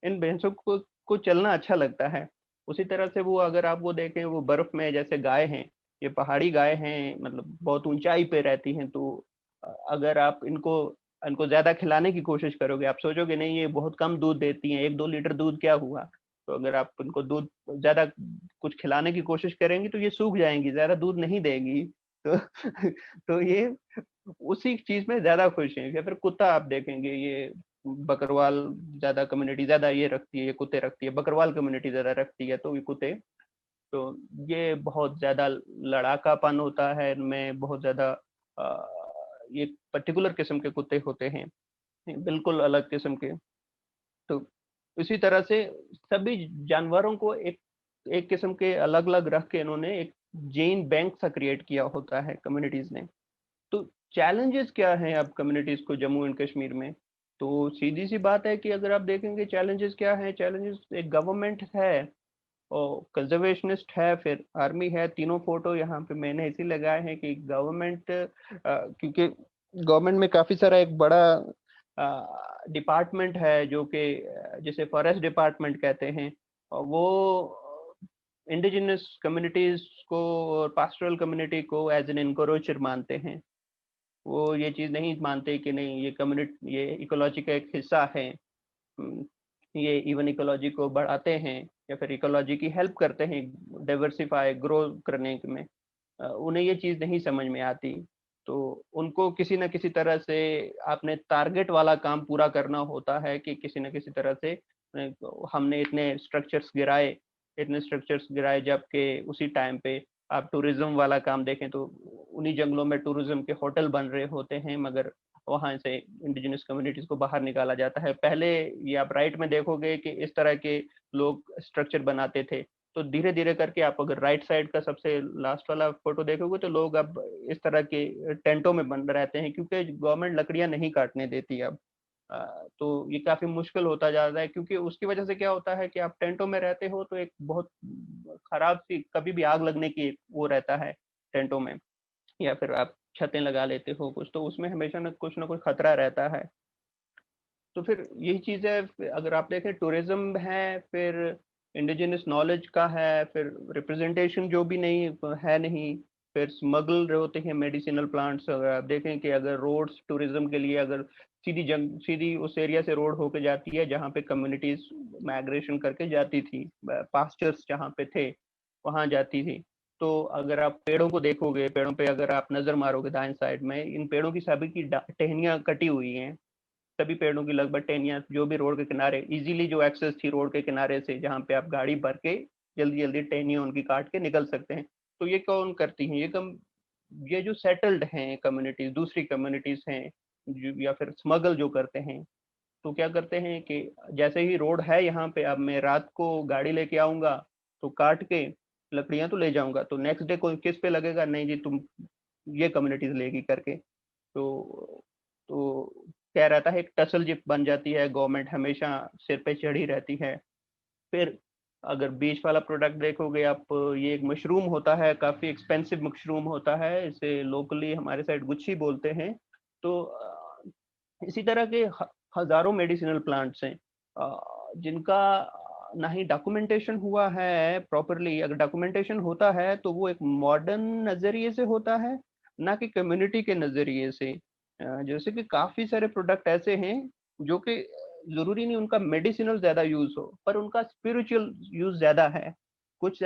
इन भैंसों को चलना अच्छा लगता है। उसी तरह से वो, अगर आप वो देखें, वो बर्फ में जैसे गाय हैं, ये पहाड़ी गाय हैं, मतलब बहुत ऊंचाई पे रहती हैं। तो अगर आप इनको इनको ज्यादा खिलाने की कोशिश करोगे, आप सोचोगे नहीं ये बहुत कम दूध देती हैं, 1-2 लीटर दूध क्या हुआ। तो अगर आप इनको दूध ज्यादा कुछ खिलाने की कोशिश करेंगी तो ये सूख जाएंगी, ज्यादा दूध नहीं देंगी। तो तो ये उसी चीज में ज्यादा खुश हैं। या फिर कुत्ता आप देखेंगे, ये बकरवाल ज्यादा कम्युनिटी ज्यादा ये रखती है, ये कुत्ते रखती है, बकरवाल कम्युनिटी ज्यादा रखती है। तो ये कुत्ते, तो ये बहुत ज्यादा लड़ाकापन होता है इनमें, बहुत ज्यादा ये पर्टिकुलर किस्म के कुत्ते होते हैं, बिल्कुल अलग किस्म के। तो इसी तरह से सभी जानवरों को एक एक किस्म के अलग अलग रख के इन्होंने एक जीन बैंक सा क्रिएट किया होता है कम्युनिटीज ने। तो चैलेंजेस क्या हैं अब कम्युनिटीज को जम्मू एंड कश्मीर में? तो सीधी सी बात है कि अगर आप देखेंगे चैलेंजेस क्या है, चैलेंजेस एक गवर्नमेंट है और कंजर्वेशनिस्ट है, फिर आर्मी है। तीनों फोटो यहाँ पे मैंने इसी लगाए हैं कि गवर्नमेंट, क्योंकि गवर्नमेंट में काफी सारा एक बड़ा डिपार्टमेंट है जो कि जिसे फॉरेस्ट डिपार्टमेंट कहते हैं, और वो इंडिजिनस कम्युनिटीज को और पास्टोरल कम्युनिटी को एज एन इनक्रोचर मानते हैं। वो ये चीज नहीं मानते कि नहीं, ये कम्युनिटी ये इकोलॉजी का एक हिस्सा है, ये इवन इकोलॉजी को बढ़ाते हैं या फिर इकोलॉजी की हेल्प करते हैं डाइवर्सिफाई ग्रो करने में। उन्हें ये चीज नहीं समझ में आती। तो उनको किसी न किसी तरह से आपने टारगेट वाला काम पूरा करना होता है कि किसी न किसी तरह से हमने इतने स्ट्रक्चर्स गिराए, जबकि उसी टाइम पे आप टूरिज्म वाला काम देखें तो उन्हीं जंगलों में टूरिज्म के होटल बन रहे होते हैं, मगर वहां से इंडिजिनस कम्युनिटीज को बाहर निकाला जाता है। पहले ये आप राइट में देखोगे कि इस तरह के लोग स्ट्रक्चर बनाते थे। तो धीरे धीरे करके आप अगर राइट साइड का सबसे लास्ट वाला फोटो देखोगे तो लोग अब इस तरह के टेंटों में बंद रहते हैं, क्योंकि गवर्नमेंट लकड़ियां नहीं काटने देती अब। तो ये काफी मुश्किल होता जा रहा है, क्योंकि उसकी वजह से क्या होता है कि आप टेंटों में रहते हो तो एक बहुत खराब सी, कभी भी आग लगने की वो रहता है टेंटों में, या फिर आप छतें लगा लेते हो कुछ, तो उसमें हमेशा ना कुछ खतरा रहता है। तो फिर यही चीज है, अगर आप देखें टूरिज्म है, फिर इंडिजिनस नॉलेज का है, फिर रिप्रेजेंटेशन जो भी नहीं है नहीं, फिर स्मगल होते हैं मेडिसिनल प्लांट्स। अगर आप देखें कि अगर रोड्स टूरिज्म के लिए, अगर सीधी उस एरिया से रोड होके जाती है जहाँ पे कम्युनिटीज माइग्रेशन करके जाती थी, पास्चर्स जहाँ पे थे वहां जाती थी, तो अगर आप पेड़ों को देखोगे, पेड़ों पे अगर आप नजर मारोगे दाएं साइड में, इन पेड़ों की सभी की टहनियां कटी हुई हैं। सभी पेड़ों की लगभग टहनियां जो भी रोड के किनारे इजीली जो एक्सेस थी रोड के किनारे से, जहाँ पे आप गाड़ी भर के जल्दी जल्दी टहनियां उनकी काट के निकल सकते हैं। तो ये कौन करती हैं, ये जो सेटल्ड हैं कम्युनिटीज, दूसरी कम्युनिटीज हैं, या फिर स्मगल जो करते हैं, तो क्या करते हैं कि जैसे ही रोड है यहाँ पे, अब मैं रात को गाड़ी लेके आऊंगा तो काट के लकड़ियां तो ले जाऊंगा, तो नेक्स्ट डे को किस पे लगेगा, नहीं जी तुम, ये कम्युनिटीज लेगी करके। तो क्या रहता है, एक टसल जिप बन जाती है, गवर्नमेंट हमेशा सिर पे चढ़ी रहती है। फिर अगर बीच वाला प्रोडक्ट देखोगे आप, ये एक मशरूम होता है, काफी एक्सपेंसिव मशरूम होता है, इसे लोकली हमारे साइड गुच्छी बोलते हैं। तो इसी तरह के हजारों मेडिसिनल प्लांट्स हैं जिनका ना ही डॉक्यूमेंटेशन हुआ है प्रॉपरली। अगर डॉक्यूमेंटेशन होता है तो वो एक मॉडर्न नजरिए से होता है, ना कि कम्युनिटी के नजरिए से। जैसे कि काफी सारे प्रोडक्ट ऐसे हैं जो कि जरूरी नहीं उनका मेडिसिनल ज्यादा यूज हो, पर उनका स्पिरिचुअल यूज ज्यादा है। कुछ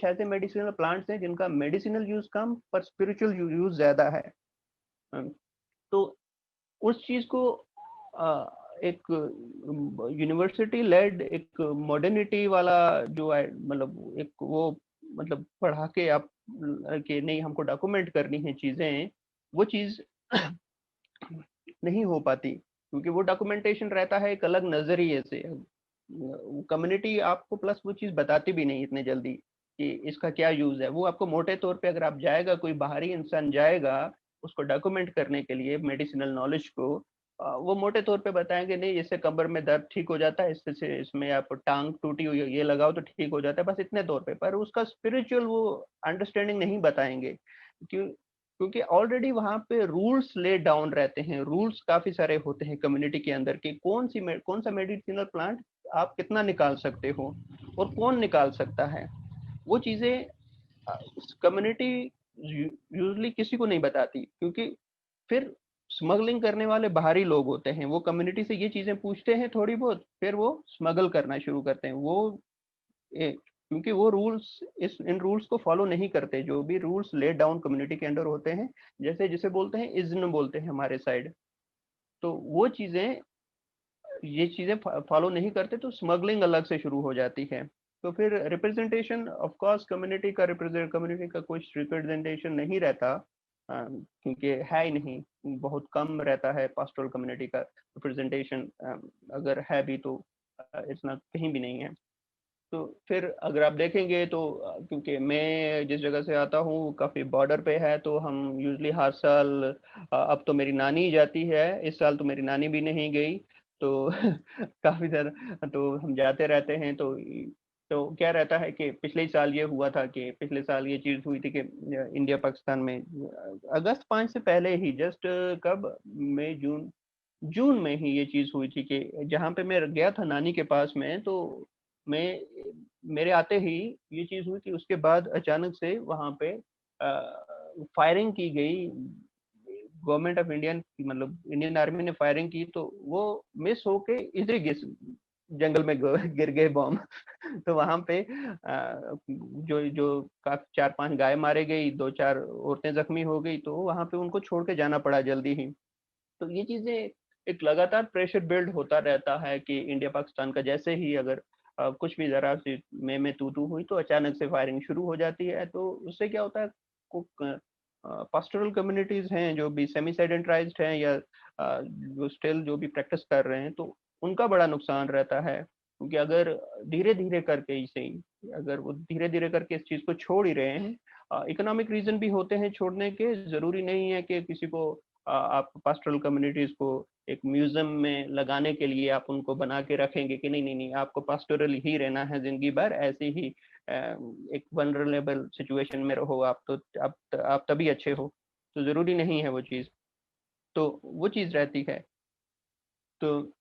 ऐसे मेडिसिनल प्लांट्स हैं जिनका मेडिसिनल यूज कम पर स्पिरिचुअल यूज ज्यादा है। तो उस चीज को एक यूनिवर्सिटी लेड एक मॉडर्निटी वाला जो है, मतलब एक वो, मतलब पढ़ा के आप कि नहीं हमको डॉक्यूमेंट करनी है चीजें, वो चीज नहीं हो पाती, क्योंकि वो डॉक्यूमेंटेशन रहता है एक अलग नजरिए से। कम्युनिटी आपको प्लस वो चीज बताती भी नहीं इतने जल्दी कि इसका क्या यूज है। वो आपको मोटे तौर पे, अगर आप जाएगा, कोई बाहरी इंसान जाएगा उसको डॉक्यूमेंट करने के लिए मेडिसिनल नॉलेज को, वो मोटे तौर पे बताएंगे नहीं इससे कमर में दर्द ठीक हो जाता है, इससे इसमें आप टांग टूटी हुई है ये लगाओ तो ठीक हो जाता है, बस इतने तौर पे। पर उसका स्पिरिचुअल वो अंडरस्टैंडिंग नहीं बताएंगे, क्यों? क्योंकि ऑलरेडी वहां पे रूल्स ले डाउन रहते हैं, रूल्स काफी सारे होते हैं कम्युनिटी के अंदर कि कौन सा मेडिसिनल प्लांट आप कितना निकाल सकते हो और कौन निकाल सकता है। वो चीजें कम्युनिटी यूजली किसी को नहीं बताती, क्योंकि फिर स्मगलिंग करने वाले बाहरी लोग होते हैं, वो कम्युनिटी से ये चीजें पूछते हैं थोड़ी बहुत, फिर वो स्मगल करना शुरू करते हैं। क्योंकि वो रूल्स, इस इन रूल्स को फॉलो नहीं करते, जो भी रूल्स लेड डाउन कम्युनिटी के अंडर होते हैं, जैसे जिसे बोलते हैं इज्न बोलते हैं हमारे साइड, तो वो चीजें, ये चीजें फॉलो नहीं करते, तो स्मगलिंग अलग से शुरू हो जाती है। तो फिर रिप्रेजेंटेशन ऑफ कोर्स कम्युनिटी का कुछ रिप्रेजेंटेशन नहीं रहता, क्योंकि है ही नहीं, बहुत कम रहता है पास्टोरल कम्युनिटी का रिप्रेजेंटेशन, अगर है भी तो इतना कहीं भी नहीं है। तो फिर अगर आप देखेंगे तो क्योंकि मैं जिस जगह से आता हूँ काफी बॉर्डर पे है, तो हम यूजली हर साल, अब तो मेरी नानी जाती है, इस साल तो मेरी नानी भी नहीं गई, तो काफी ज्यादा तो हम जाते रहते हैं। तो क्या रहता है कि पिछले साल ये हुआ था, कि पिछले साल ये चीज हुई थी कि इंडिया पाकिस्तान में अगस्त 5 से पहले ही, जस्ट कब, मई जून, जून में ही ये चीज हुई थी कि जहाँ पे मैं गया था नानी के पास में, तो मैं, मेरे आते ही ये चीज हुई कि उसके बाद अचानक से वहां पे फायरिंग की गई। गवर्नमेंट ऑफ इंडियन, मतलब इंडियन आर्मी ने फायरिंग की, तो वो मिस होके इधर जंगल में गिर गए बॉम्ब। तो वहां पे जो जो काफी 4-5 गाय मारे गई, 2-4 औरतें जख्मी हो गई, तो वहां पे उनको छोड़ के जाना पड़ा जल्दी ही। तो ये चीजें एक लगातार प्रेशर बिल्ड होता रहता है कि इंडिया पाकिस्तान का जैसे ही अगर कुछ भी जरा सी में तू तू हुई तो अचानक से फायरिंग शुरू हो जाती है। तो उससे क्या होता है, पास्टोरल कम्युनिटीज हैं जो भी सेमी सेडेंटराइज्ड हैं, या जो स्टिल जो भी प्रैक्टिस कर रहे हैं, तो उनका बड़ा नुकसान रहता है, क्योंकि अगर धीरे धीरे करके इसे, अगर वो धीरे धीरे करके इस चीज को छोड़ ही रहे हैं, इकोनॉमिक रीजन भी होते हैं छोड़ने के, जरूरी नहीं है कि किसी को आप पास्टोरल कम्युनिटीज को एक म्यूजियम में लगाने के लिए आप उनको बना के रखेंगे कि नहीं नहीं नहीं, आपको पास्टोरल ही रहना है जिंदगी भर, ऐसे ही एक वनरेबल सिचुएशन में रहो आप, तो आप तभी अच्छे हो, तो जरूरी नहीं है वो चीज, तो वो चीज रहती है। तो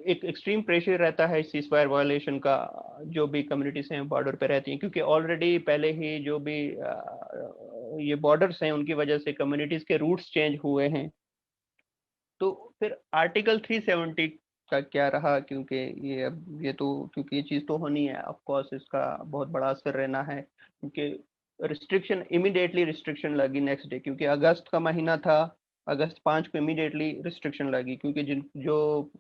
एक एक्सट्रीम प्रेशर रहता है सीज फायर वायलेशन का, जो भी कम्युनिटीज हैं बॉर्डर पे रहती हैं, क्योंकि ऑलरेडी पहले ही जो भी ये बॉर्डर्स हैं उनकी वजह से कम्युनिटीज के रूट्स चेंज हुए हैं। तो फिर आर्टिकल 370 का क्या रहा, क्योंकि ये अब ये तो क्योंकि ये चीज तो होनी है, ऑफ कोर्स इसका बहुत बड़ा असर रहना है, क्योंकि रिस्ट्रिक्शन इमीडिएटली रिस्ट्रिक्शन लगी नेक्स्ट डे, क्योंकि अगस्त का महीना था, अगस्त 5 को इमीडिएटली रिस्ट्रिक्शन लगी, क्योंकि जिन जो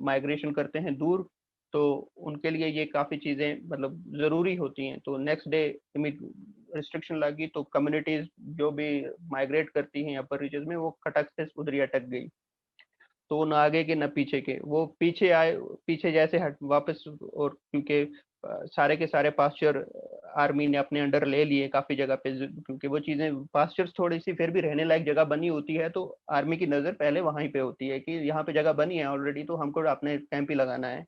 माइग्रेशन करते हैं दूर, तो उनके लिए ये काफी चीजें मतलब जरूरी होती हैं, तो नेक्स्ट डे रिस्ट्रिक्शन लगी, तो कम्युनिटीज जो भी माइग्रेट करती हैं अपर रीजन में, वो खटक से उधर ही अटक गई, तो न आगे के न पीछे के, वो पीछे आए, पीछे जैसे हट वापस, और क्योंकि सारे के सारे पास्चर आर्मी ने अपने अंडर ले लिए काफी जगह पे, क्योंकि वो चीजें पास्चर्स थोड़ी सी फिर भी रहने लायक जगह बनी होती है, तो आर्मी की नजर पहले वहीं पे होती है कि यहाँ पे जगह बनी है ऑलरेडी, तो हमको अपने कैंप ही लगाना है,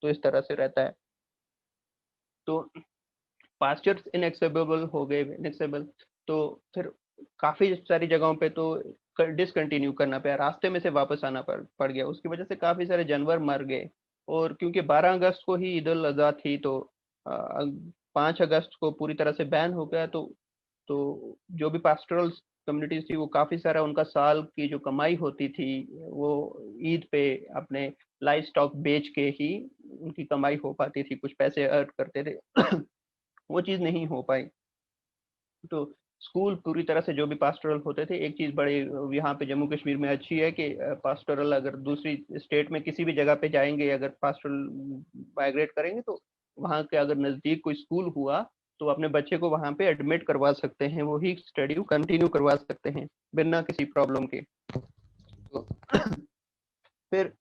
तो इस तरह से रहता है। तो पास्चर्स इनएक्सेसिबल हो गए, इनएक्सेसिबल, तो फिर काफी सारी जगहों पे तो डिसकंटिन्यू करना पड़ा, रास्ते में से वापस आना पड़ गया, उसकी वजह से काफी सारे जानवर मर गए। और क्योंकि 12 अगस्त को ही ईद उल अजहा थी, तो 5 अगस्त को पूरी तरह से बैन हो गया, तो जो भी पास्टोरल कम्युनिटीज थी, वो काफी सारा उनका साल की जो कमाई होती थी, वो ईद पे अपने लाइव स्टॉक बेच के ही उनकी कमाई हो पाती थी, कुछ पैसे अर्न करते थे। वो चीज नहीं हो पाई। तो स्कूल पूरी तरह से जो भी पास्टोरल होते थे, एक चीज बड़ी यहाँ पे जम्मू कश्मीर में अच्छी है कि पास्टोरल अगर दूसरी स्टेट में किसी भी जगह पे जाएंगे, अगर पास्टोरल माइग्रेट करेंगे, तो वहाँ के अगर नजदीक कोई स्कूल हुआ, तो अपने बच्चे को वहाँ पे एडमिट करवा सकते हैं, वही स्टडी कंटिन्यू करवा सकते हैं बिना किसी प्रॉब्लम के। तो फिर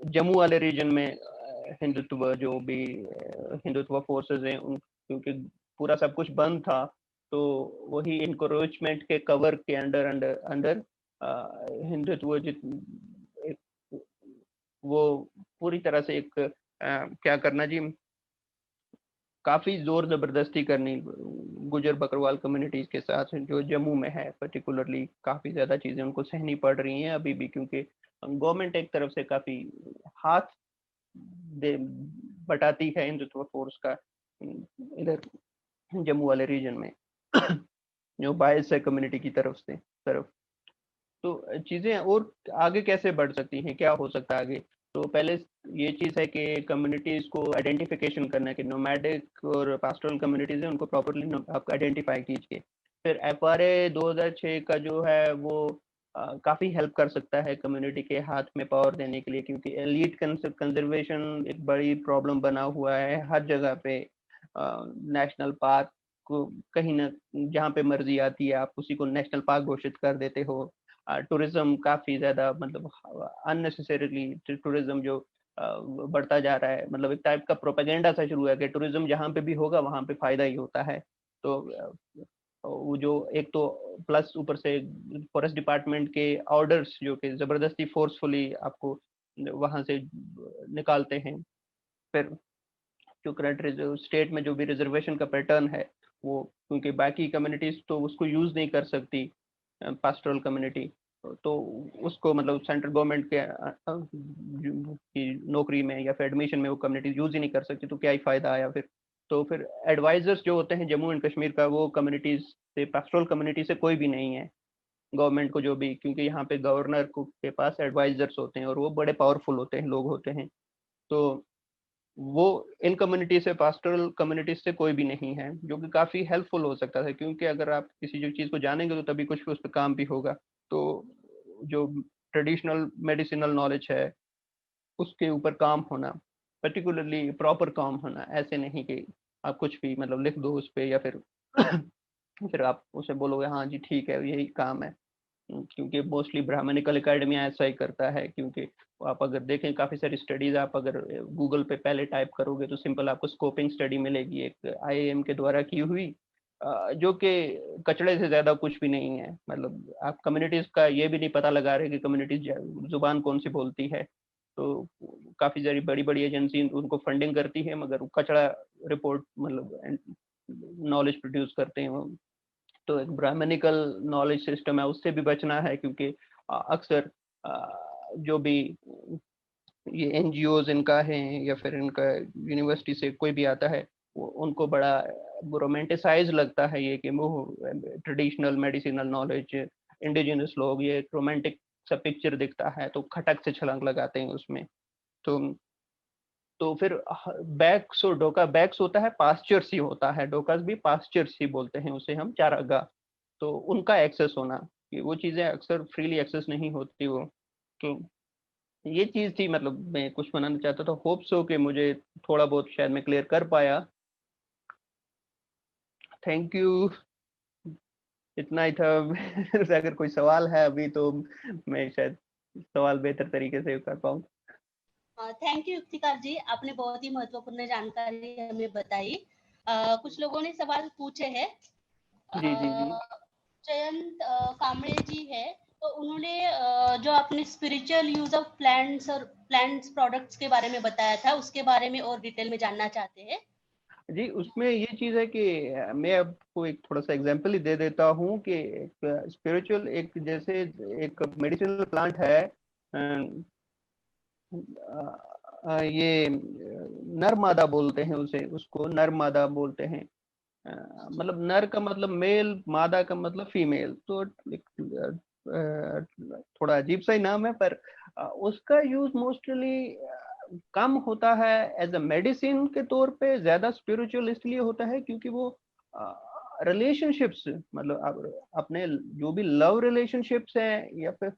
जम्मू वाले रीजन में हिंदुत्व जो भी हिंदुत्व फोर्सेस हैं उन, क्योंकि पूरा सब कुछ बंद था, तो वही इनक्रोचमेंट के कवर के अंडर अंडर अंडर हिंदुत्व वो पूरी तरह से एक क्या करना जी, काफी जोर जबरदस्ती करनी गुजर बकरवाल कम्युनिटीज के साथ, जो जम्मू में है पर्टिकुलरली, काफी ज्यादा चीजें उनको सहनी पड़ रही हैं अभी भी, क्योंकि गवर्नमेंट एक तरफ से काफी हाथ दे बटाती है हिंदुत्व फोर्स का इधर जम्मू वाले रीजन में, जो बायस है कम्युनिटी की तरफ। तो चीजें और आगे कैसे बढ़ सकती हैं, क्या हो सकता है आगे, तो पहले ये चीज है कि कम्युनिटीज को आइडेंटिफिकेशन करना कि नोमैडिक और पास्टोरल कम्युनिटीज है, उनको प्रॉपरली आप आइडेंटिफाई कीजिए। फिर FRA 2006 का जो है वो काफी हेल्प कर सकता है कम्युनिटी के हाथ में पावर देने के लिए, क्योंकि एलीट कंजर्वेशन एक बड़ी प्रॉब्लम बना हुआ है हर जगह पे। नेशनल पार्क को कहीं ना जहाँ पे मर्जी आती है आप उसी को नेशनल पार्क घोषित कर देते हो। टूरिज्म काफी ज्यादा मतलब अननेसेसरीली टूरिज्म जो बढ़ता जा रहा है, मतलब एक टाइप का प्रोपेगेंडा सा शुरू है कि टूरिज्म जहाँ पे भी होगा वहां पे फायदा ही होता है। तो वो जो एक तो प्लस ऊपर से फॉरेस्ट डिपार्टमेंट के ऑर्डर्स जो कि जबरदस्ती फोर्सफुली आपको वहां से निकालते हैं। फिर जो करंट स्टेट में जो भी रिजर्वेशन का पैटर्न है, वो क्योंकि बाकी कम्युनिटीज तो उसको यूज नहीं कर सकती, पास्टोरल कम्युनिटी, तो उसको मतलब सेंट्रल गवर्नमेंट के की नौकरी में या फिर एडमिशन में वो कम्युनिटी यूज ही नहीं कर सकती, तो क्या ही फायदा आया फिर। तो फिर एडवाइजर्स जो होते हैं जम्मू एंड कश्मीर का, वो कम्युनिटीज से पास्टोरल कम्युनिटी से कोई भी नहीं है गवर्नमेंट को, जो भी क्योंकि यहाँ पे गवर्नर के पास एडवाइजर्स होते हैं और वो बड़े पावरफुल होते हैं लोग होते हैं, तो वो इन कम्युनिटी से पास्टोरल कम्युनिटीज से कोई भी नहीं है, जो कि काफी हेल्पफुल हो सकता है, क्योंकि अगर आप किसी जो चीज को जानेंगे तो तभी कुछ उस पर काम भी होगा। तो जो ट्रेडिशनल मेडिसिनल नॉलेज है उसके ऊपर काम होना, पर्टिकुलरली प्रॉपर काम होना, ऐसे नहीं कि आप कुछ भी मतलब लिख दो उस पे या फिर फिर आप उसे बोलोगे हाँ जी ठीक है यही काम है। क्योंकि मोस्टली ब्राह्मणिकल एकेडमिया ऐसा ही करता है, क्योंकि आप अगर देखें काफी सारी स्टडीज आप अगर गूगल पे पहले टाइप करोगे तो सिंपल आपको स्कोपिंग स्टडी मिलेगी एक IIM के द्वारा की हुई, जो कि कचड़े से ज्यादा कुछ भी नहीं है। मतलब आप कम्युनिटीज का ये भी नहीं पता लगा रहे कि कम्युनिटीज जुबान कौन सी बोलती है। तो काफी सारी बड़ी बड़ी एजेंसी उनको फंडिंग करती है, मगर वो कचड़ा रिपोर्ट मतलब नॉलेज प्रोड्यूस करते हैं वो। तो एक ब्राह्मणिकल नॉलेज सिस्टम है, उससे भी बचना है, क्योंकि अक्सर जो भी ये एनजीओज इनका है या फिर इनका यूनिवर्सिटी से कोई भी आता है, वो उनको बड़ा रोमांटिसाइज लगता है ये कि वो ट्रेडिशनल मेडिसिनल नॉलेज, इंडिजिनस लोग, ये रोमांटिक सा पिक्चर दिखता है तो खटक से छलांग लगाते हैं उसमें। तो फिर बैक्स और डोका, बैक्स होता है पास्चर्स ही होता है, डोकास भी पास्चर्स ही बोलते हैं उसे हम, चारागाह। तो उनका एक्सेस होना, कि वो चीजें अक्सर फ्रीली एक्सेस नहीं होती वो। तो ये चीज थी, मतलब मैं कुछ बनाना चाहता था, होप सो कि मुझे थोड़ा बहुत शायद मैं क्लियर कर पाया। थैंक यू, इतना ही था। अगर कोई सवाल है अभी तो मैं शायद सवाल बेहतर तरीके से कर पाऊँ। थैंक यू युक्तिकार जी, आपने बहुत ही महत्वपूर्ण जानकारी हमें बताई। कुछ लोगों ने सवाल पूछे हैं। जी जी जी जयंत कामड़े जी है, तो उन्होंने जो आपने स्पिरिचुअल यूज ऑफ प्लांट्स और प्लांट्स प्रोडक्ट्स के बारे में बताया था, उसके बारे में और डिटेल में जानना चाहते हैं। जी, उसमें ये चीज है कि मैं आपको एक थोड़ा सा एग्जांपल ही दे देता हूँ कि स्पिरिचुअल एक जैसे एक मेडिसिनल प्लांट है, ये नर मादा बोलते हैं उसे, उसको नर मादा बोलते हैं। मतलब नर का मतलब मेल, मादा का मतलब फीमेल। तो थोड़ा अजीब सा ही नाम है, पर उसका यूज मोस्टली कम होता है एज अ मेडिसिन के तौर पे, ज्यादा स्पिरिचुअल इसलिए होता है क्योंकि वो रिलेशनशिप्स, मतलब अपने जो भी लव रिलेशनशिप्स हैं या फिर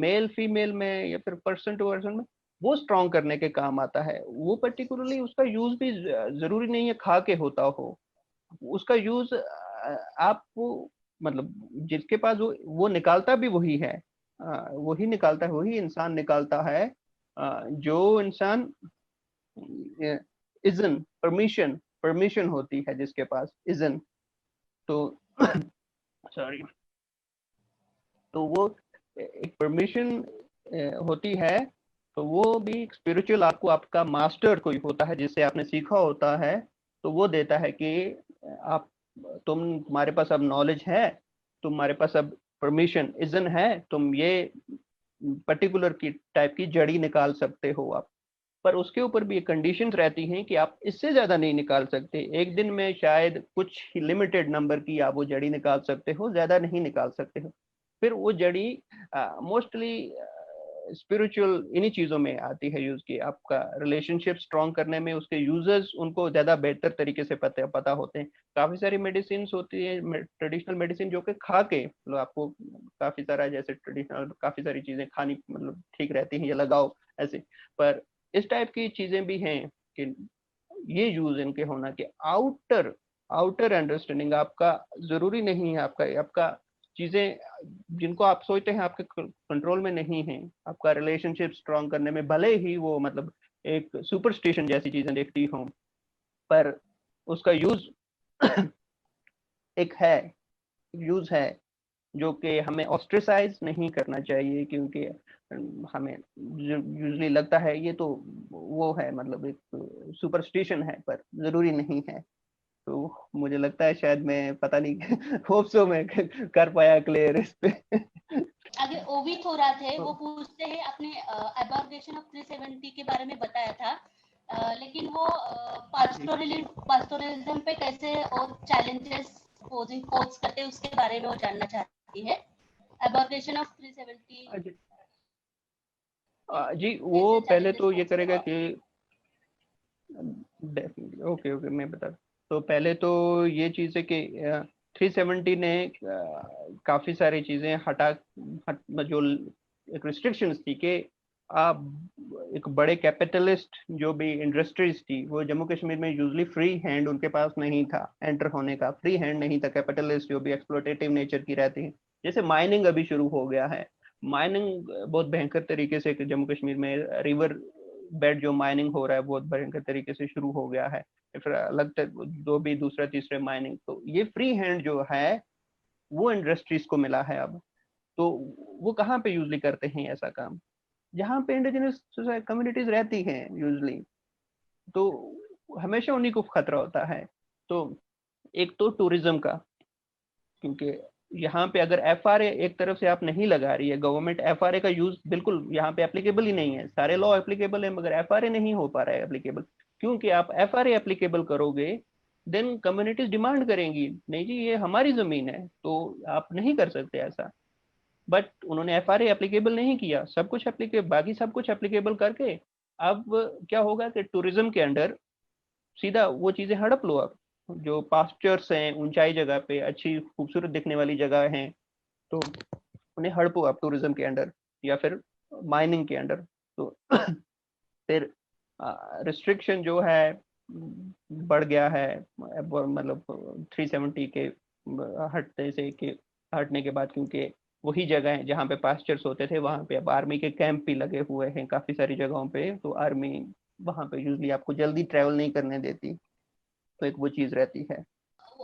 मेल फीमेल में या फिर पर्सन टू पर्सन में, वो स्ट्रॉन्ग करने के काम आता है वो। पर्टिकुलरली उसका यूज भी जरूरी नहीं है खा के होता हो। उसका यूज आप मतलब जिसके पास वो निकालता भी वही है, वही निकालता है, वही इंसान निकालता है, जो इंसान इजन परमिशन परमिशन होती है जिसके पास इजन। तो सॉरी, तो वो एक परमिशन होती है। तो वो भी स्पिरिचुअल, आपको आपका मास्टर कोई होता है जिससे आपने सीखा होता है, तो वो देता है कि आप तुम्हारे पास अब नॉलेज है, तुम्हारे पास अब परमिशन इजन है, तुम ये पर्टिकुलर की टाइप की जड़ी निकाल सकते हो आप। पर उसके ऊपर भी कंडीशंस रहती हैं कि आप इससे ज्यादा नहीं निकाल सकते। एक दिन में शायद कुछ ही लिमिटेड नंबर की आप वो जड़ी निकाल सकते हो, ज्यादा नहीं निकाल सकते हो। फिर वो जड़ी मोस्टली स्पिरिचुअल इन्हीं चीजों में आती है यूज की, आपका रिलेशनशिप स्ट्रॉन्ग करने में। उसके यूजर्स उनको ज्यादा बेहतर तरीके से पता होते हैं। काफी सारी मेडिसिन होती है, ट्रेडिशनल मेडिसिन, जो कि खा के मतलब आपको काफी सारा, जैसे ट्रेडिशनल काफी सारी चीजें खानी मतलब ठीक रहती हैं, ये लगाओ ऐसे। पर इस टाइप की चीजें भी हैं कि ये यूज इनके होना कि आउटर आउटर अंडरस्टैंडिंग आपका जरूरी नहीं है। आपका आपका चीजें जिनको आप सोचते हैं आपके कंट्रोल में नहीं है, आपका रिलेशनशिप स्ट्रॉन्ग करने में, भले ही वो मतलब एक सुपरस्टिशन जैसी चीजें देखती हों, पर उसका यूज एक है, यूज है, जो कि हमें ऑस्ट्रेसाइज नहीं करना चाहिए। क्योंकि हमें यूजली लगता है ये तो वो है, मतलब एक सुपरस्टिशन है, पर जरूरी नहीं है। तो मुझे लगता है शायद मैं पता नहीं होप सो मैं कर पाया क्लियर इस पे। आगे ओवी थोरा थे, वो पूछते हैं आपने एबॉर्गेशन ऑफ 370 के बारे में बताया था, लेकिन वो पास्टोरलिज्म पे कैसे और चैलेंजेस पोज करते हैं उसके बारे में वो जानना चाहती है। एबॉर्गेशन ऑफ 370 जी, वो कैसे पहले चैलेंजेस तो ये पोज करेगा करते कि डेफिनेटली, ओके ओके मैं बता। तो पहले तो ये चीज़ है कि 370 ने काफ़ी सारी चीज़ें जो एक रिस्ट्रिक्शंस थी कि आप एक बड़े कैपिटलिस्ट जो भी इंडस्ट्रीज थी, वो जम्मू कश्मीर में यूजली फ्री हैंड उनके पास नहीं था, एंटर होने का फ्री हैंड नहीं था। कैपिटलिस्ट जो भी एक्सप्लोटेटिव नेचर की रहती है, जैसे माइनिंग अभी शुरू हो गया है। माइनिंग बहुत भयंकर तरीके से जम्मू कश्मीर में रिवर बेड जो माइनिंग हो रहा है बहुत भयंकर तरीके से शुरू हो गया है। फिर अलग जो भी दूसरा तीसरे माइनिंग, तो ये फ्री हैंड जो है वो इंडस्ट्रीज को मिला है अब। तो वो कहाँ पे यूजली करते हैं ऐसा काम? जहाँ पे इंडिजिनस कम्युनिटीज रहती हैं यूजली, तो हमेशा उन्हीं को खतरा होता है। तो एक तो टूरिज्म का, क्योंकि यहाँ पे अगर एफआरए एक तरफ से आप नहीं लगा रही है गवर्नमेंट, एफआरए का यूज बिल्कुल यहाँ पे एप्लीकेबल ही नहीं है। सारे लॉ एप्लीकेबल है मगर एफआरए नहीं हो पा रहा है एप्लीकेबल, क्योंकि आप एफआरए एप्लीकेबल करोगे देन कम्युनिटीज डिमांड करेंगी, नहीं जी ये हमारी जमीन है, तो आप नहीं कर सकते ऐसा। बट उन्होंने एफआरए एप्लीकेबल नहीं किया, सब कुछ एप्लीकेबल, बाकी सब कुछ एप्लीकेबल करके अब क्या होगा कि टूरिज्म के अंडर सीधा वो चीजें हड़प लो। अब जो पास्चर्स हैं ऊंचाई जगह पे अच्छी खूबसूरत दिखने वाली जगह हैं, तो उन्हें हड़पो आप टूरिज्म के अंडर या फिर माइनिंग के अंडर। तो फिर रिस्ट्रिक्शन जो है बढ़ गया है, मतलब 370 के हटने से के हटने के बाद, क्योंकि वही जगह है जहाँ पे पास्चर्स होते थे वहाँ पे अब आर्मी के कैंप भी लगे हुए हैं काफी सारी जगहों पे, तो आर्मी वहाँ पे यूजली आपको जल्दी ट्रैवल नहीं करने देती, तो एक वो चीज रहती है।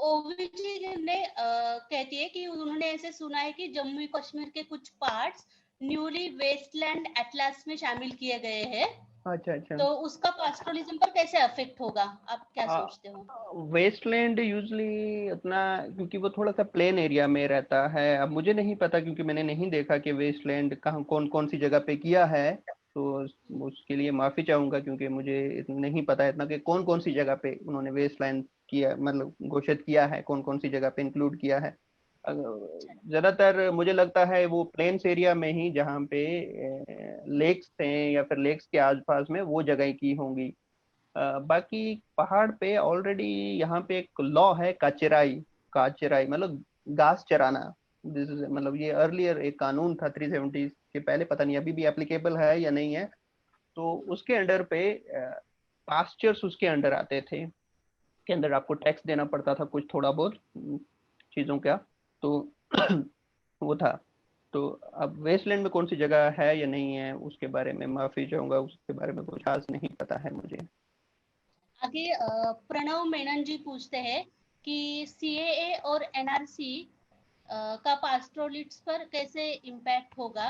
ओवीजी ने कहती है कि उन्होंने ऐसे सुना है कि जम्मू कश्मीर के कुछ पार्ट्स न्यूली वेस्टलैंड एटलस में शामिल किए गए हैं, अच्छा अच्छा। तो उसका पास्टोरलिज्म पर कैसे अफेक्ट होगा, आप क्या सोचते हो? वेस्टलैंड यूजली उतना, क्योंकि वो थोड़ा सा प्लेन एरिया में रहता है, अब मुझे नहीं पता क्योंकि मैंने नहीं देखा कि वेस्टलैंड कहाँ कौन कौन सी जगह पे किया है, तो उसके लिए माफी चाहूंगा क्योंकि मुझे नहीं पता इतना कि कौन कौन सी जगह पे उन्होंने वेस्टलैंड किया, मतलब घोषित किया है, कौन कौन सी जगह पे इंक्लूड किया है। ज्यादातर मुझे लगता है वो प्लेन्स एरिया में ही जहाँ पे लेक्स हैं या फिर लेक्स के आसपास में वो जगह की होंगी। बाकी पहाड़ पे ऑलरेडी यहाँ पे एक लॉ है काचेराई, काचेराई मतलब घास चराना। दिस इज मतलब ये अर्लियर एक कानून था 370 के पहले, पता नहीं अभी भी एप्लीकेबल है या नहीं है। तो उसके अंडर पे पास्चर्स उसके अंडर आते थे, के अंदर आपको टैक्स देना पड़ता था कुछ थोड़ा बहुत चीजों का, तो वो था। तो अब वेस्टलैंड में कौन सी जगह है या नहीं है उसके बारे में माफी चाहूंगा, उसके बारे में कुछ खास नहीं पता है मुझे। आगे प्रणव मेनन जी पूछते हैं कि सीएए और एनआरसी का पास्टोरलिट्स पर कैसे इम्पैक्ट होगा,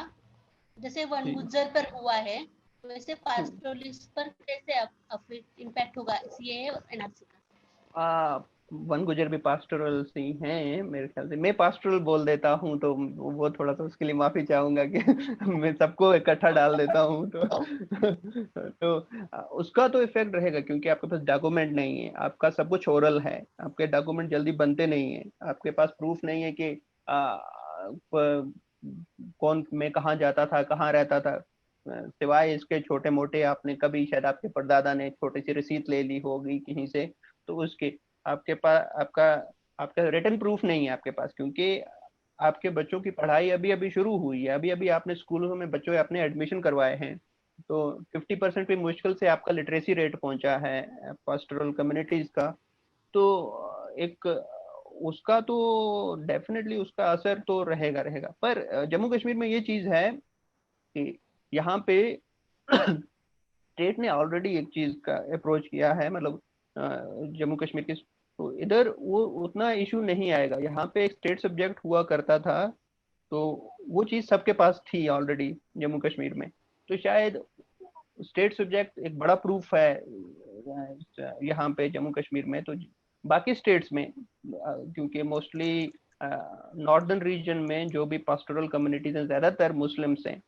जैसे वन जी। गुज्जर पर हुआ है वैसे पास्टोरलिट्स पर कैसे इम्पैक्ट होगा सीएए और एनआरसी का? वन गुजर भी पास्टोरल से ही हैं मेरे ख्याल से, मैं पास्टोरल बोल देता हूँ तो वो थोड़ा सा उसके लिए माफी चाहूंगा कि मैं सबको इकट्ठा डाल देता हूँ तो तो उसका तो इफेक्ट रहेगा क्योंकि आपके पास डॉक्यूमेंट नहीं है, आपका सब कुछ ओरल है, आपके डॉक्यूमेंट जल्दी बनते नहीं है, आपके पास प्रूफ नहीं है कि कौन मैं कहाँ जाता था कहाँ रहता था, सिवाय इसके छोटे मोटे आपने कभी शायद आपके परदादा ने छोटी सी रसीद ले ली होगी कहीं से, तो उसके आपके पास आपका रिटर्न प्रूफ नहीं है आपके पास, क्योंकि आपके बच्चों की पढ़ाई अभी अभी शुरू हुई है, अभी अभी आपने स्कूलों में बच्चों अपने एडमिशन करवाए हैं, तो 50% भी मुश्किल से आपका लिटरेसी रेट पहुंचा है पास्टोरल कम्युनिटीज का। तो एक उसका तो डेफिनेटली उसका असर तो रहेगा रहेगा, पर जम्मू कश्मीर में ये चीज है कि यहाँ पे स्टेट ने ऑलरेडी एक चीज का अप्रोच किया है, मतलब जम्मू कश्मीर के, तो इधर वो उतना इशू नहीं आएगा, यहाँ पे एक स्टेट सब्जेक्ट हुआ करता था, तो वो चीज सबके पास थी ऑलरेडी जम्मू कश्मीर में, तो शायद स्टेट सब्जेक्ट एक बड़ा प्रूफ है यहाँ पे जम्मू कश्मीर में। तो बाकी स्टेट्स में क्योंकि मोस्टली नॉर्दर्न रीजन में जो भी पास्टोरल कम्युनिटीज हैं ज्यादातर मुस्लिम्स हैं,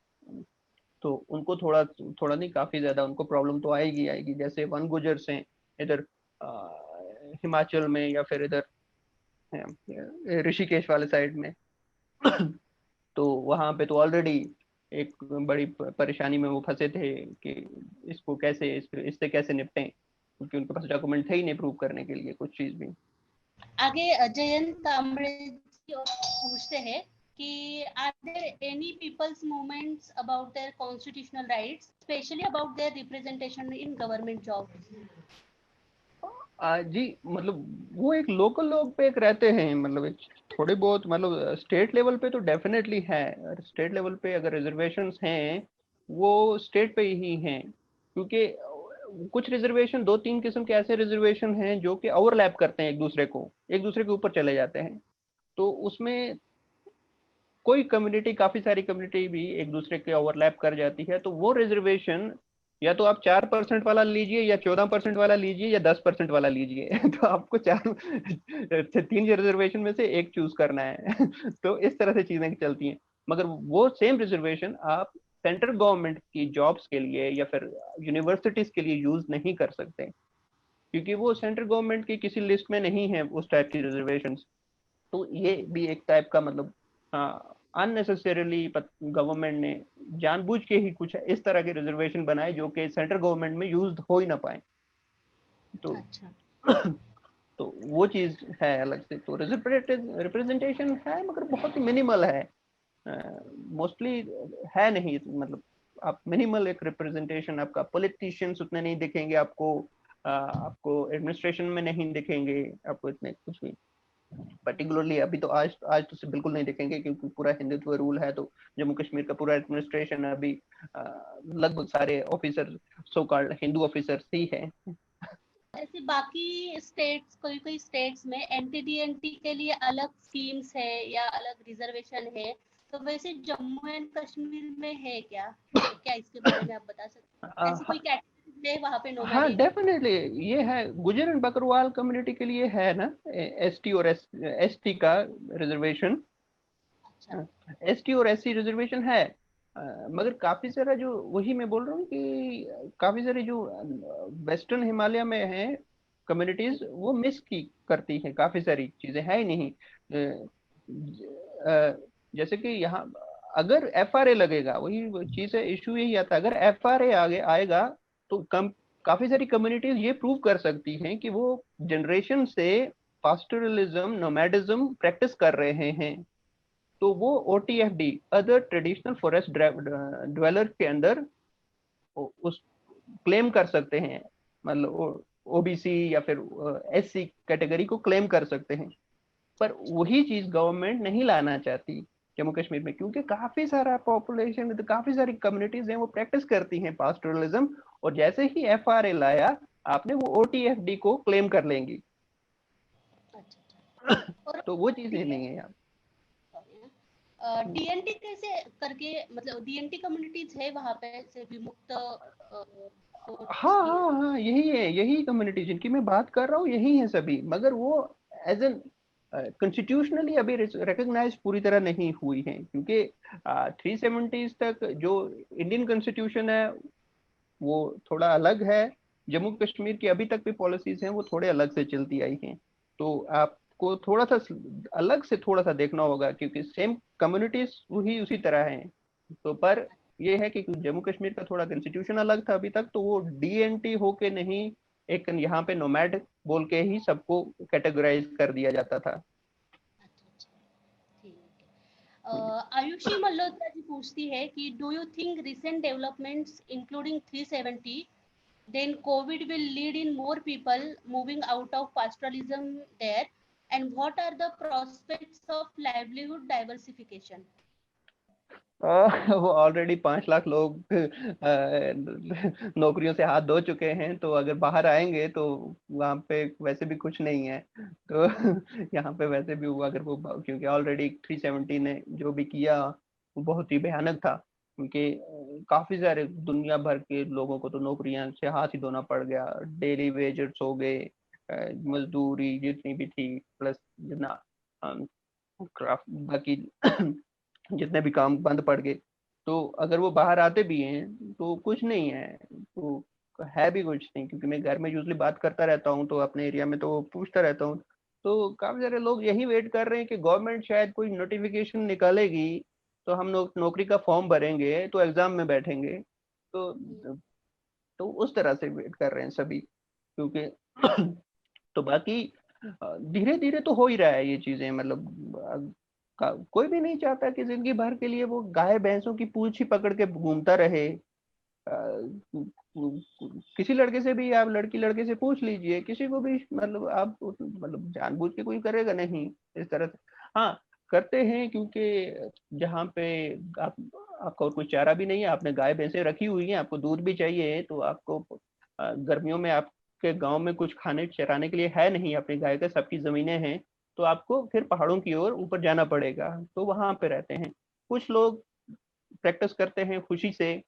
तो उनको थोड़ा थोड़ा नहीं काफी ज्यादा उनको प्रॉब्लम तो आएगी आएगी, जैसे वन गुजर्स हैं इधर हिमाचल में या फिर इधर ऋषिकेश वाले साइड में तो वहां पे तो ऑलरेडी एक बड़ी परेशानी में वो फंसे थे कि इसको कैसे इससे कैसे निपटें, क्योंकि उनके पास डॉक्यूमेंट थे ही नहीं प्रूव करने के लिए कुछ चीज भी। आगे जयंत कामड़े जी पूछते हैं कि are there any people's movements about their constitutional rights specially about their representation in government job? जी मतलब वो एक लोकल लोग पे एक रहते हैं, मतलब एक थोड़े बहुत, मतलब स्टेट लेवल पे तो डेफिनेटली है, स्टेट लेवल पे अगर रिजर्वेशंस हैं वो स्टेट पे ही हैं, क्योंकि कुछ रिजर्वेशन, 2-3 किस्म के ऐसे रिजर्वेशन हैं जो कि ओवरलैप करते हैं एक दूसरे के ऊपर चले जाते हैं। तो उसमें कोई कम्युनिटी, काफी सारी कम्युनिटी भी एक दूसरे के ओवरलैप कर जाती है, तो वो रिजर्वेशन या तो आप 4% वाला लीजिए, या 14% वाला लीजिए, या 10% वाला लीजिए। तो आपको 3 रिजर्वेशन में से एक चूज करना है। तो इस तरह से चीजें चलती हैं। मगर वो सेम रिजर्वेशन आप सेंट्रल गवर्नमेंट की जॉब्स के लिए या फिर यूनिवर्सिटीज के लिए यूज नहीं कर सकते, क्योंकि वो सेंट्रल गवर्नमेंट की किसी लिस्ट में नहीं है उस टाइप की रिजर्वेशन। तो ये भी एक टाइप का मतलब अननेसेसरीली गवर्नमेंट ने जानबूझ के ही कुछ इस तरह के रिजर्वेशन बनाए जो कि सेंट्रल गवर्नमेंट में यूज हो ही ना पाए। तो अच्छा। तो वो चीज है अलग से। तो रिप्रेजेंटेशन है मगर बहुत ही मिनिमल है, मोस्टली है नहीं। मतलब आप मिनिमल एक रिप्रेजेंटेशन, आपका पॉलिटिशियंस उतने नहीं दिखेंगे आपको, आपको एडमिनिस्ट्रेशन में नहीं दिखेंगे आपको इतने कुछ भी पर्टिकुलरली। अभी तो आज तो बिल्कुल नहीं देखेंगे, क्योंकि पूरा हिंदुत्व रूल है। तो जम्मू कश्मीर का पूरा एडमिनिस्ट्रेशन अभी लगभग सारे officer so called Hindu officers ही है। ऐसे बाकी स्टेट्स, कोई कोई स्टेट्स में एनटीडीएनटी के लिए अलग स्कीम्स है या अलग रिजर्वेशन है, तो वैसे जम्मू एंड कश्मीर में है क्या? क्या इसके बारे में आप बता सकते हैं? ऐसी कोई कैटेगरी है वहाँ पे हाँ नोमैडिक? डेफिनेटली, ये है गुजर एंड बकरवाल कम्युनिटी के लिए है ना, एसटी और एसटी का रिजर्वेशन। अच्छा। एसटी और एससी रिजर्वेशन है। मगर काफी सारा जो, वही मैं बोल रहा हूँ कि काफी सारे जो वेस्टर्न हिमालय में है कम्युनिटीज, वो मिस की करती हैं, काफी सारी चीजें है ही नहीं। जैसे कि यहाँ अगर एफआरए लगेगा, वही चीज है, इशू यही आता है। अगर एफआरए आगे आएगा तो कम काफी सारी कम्युनिटीज ये प्रूव कर सकती हैं कि वो जनरेशन से पास्टोरलिज्म, नोमैडिज्म प्रैक्टिस कर रहे हैं। तो वो ओटीएफडी, अदर ट्रेडिशनल फॉरेस्ट ड्वेलर के अंदर उस क्लेम कर सकते हैं। मतलब ओबीसी या फिर एससी कैटेगरी को क्लेम कर सकते हैं। पर वही चीज गवर्नमेंट नहीं लाना चाहती जम्मू कश्मीर में, क्योंकि काफी सारा पॉपुलेशन, काफी सारी कम्युनिटीज हैं वो प्रैक्टिस करती हैं पास्टोरलिज्म, और जैसे ही एफआरए लाया आपने, वो ओटीएफडी को क्लेम कर लेंगी। अच्छा अच्छा। और तो वो चीजें नहीं है यहाँ। डीएनटी कैसे करके, मतलब डीएनटी कम्युनिटीज है वहाँ पे से विमुक्त हाँ की? हाँ हाँ, यही है, यही कम्युनिटी जिनकी मैं बात कर रहा हूँ, यही है सभी। मगर वो एज एन कॉन्स्टिट्यूशनली अभी रिकॉग्नाइज पूरी तरह नहीं हुई है, क्योंकि 370s तक जो इंडियन कॉन्स्टिट्यूशन है वो थोड़ा अलग है। जम्मू कश्मीर की अभी तक भी पॉलिसीज हैं वो थोड़े अलग से चलती आई हैं। तो आपको थोड़ा सा अलग से थोड़ा सा देखना होगा, क्योंकि सेम कम्युनिटीज वही उसी तरह हैं। तो पर ये है कि जम्मू कश्मीर का थोड़ा कॉन्स्टिट्यूशन अलग था अभी तक, तो वो डीएनटी होके नहीं, एक यहाँ पे नोमैड बोल के ही सबको कैटेगराइज कर दिया जाता था। अच्छा अच्छा, ठीक है। आयुषी मल्होत्रा जी पूछती है कि do you think recent developments including 370 then COVID will lead in more people moving out of pastoralism there, and what are the prospects of livelihood diversification? वो ऑलरेडी 5 लाख लोग नौकरियों से हाथ धो चुके हैं, तो अगर बाहर आएंगे तो वहाँ पे वैसे भी कुछ नहीं है। तो यहाँ पे वैसे भी हुआ, अगर वो, क्योंकि ऑलरेडी 370 ने जो भी किया वो बहुत ही भयानक था। क्योंकि काफी सारे दुनिया भर के लोगों को तो नौकरियां से हाथ ही धोना पड़ गया। डेली वेजेस हो गए, मजदूरी जितनी भी थी, प्लस जितना क्राफ्ट, बाकी जितने भी काम बंद पड़ गए। तो अगर वो बाहर आते भी हैं तो कुछ नहीं है, तो है भी कुछ नहीं। क्योंकि मैं घर में यूजली बात करता रहता हूँ, तो अपने एरिया में तो पूछता रहता हूँ। तो काफी सारे लोग यही वेट कर रहे हैं कि गवर्नमेंट शायद कोई नोटिफिकेशन निकालेगी, तो हम लोग नौकरी का फॉर्म भरेंगे, तो एग्जाम में बैठेंगे। तो तो उस तरह से वेट कर रहे हैं सभी, क्योंकि तो बाकी धीरे धीरे तो हो ही रहा है ये चीजें। मतलब कोई भी नहीं चाहता कि जिंदगी भर के लिए वो गाय भैंसों की पूंछ ही पकड़ के घूमता रहे। किसी लड़के से भी, आप लड़की लड़के से पूछ लीजिए, किसी को भी, मतलब आप, मतलब जानबूझ के कोई करेगा नहीं इस तरह से। हाँ, करते हैं, क्योंकि जहाँ पे आप, आपका और कोई चारा भी नहीं है, आपने गाय भैंसे रखी हुई है, आपको दूध भी चाहिए, तो आपको गर्मियों में आपके गांव में कुछ खाने चराने के लिए है नहीं, अपनी गाय का सबकी जमीनें हैं, तो आपको फिर पहाड़ों की ओर ऊपर जाना पड़ेगा, तो वहां पे रहते हैं। कुछ लोग प्रैक्टिस करते हैं खुशी से,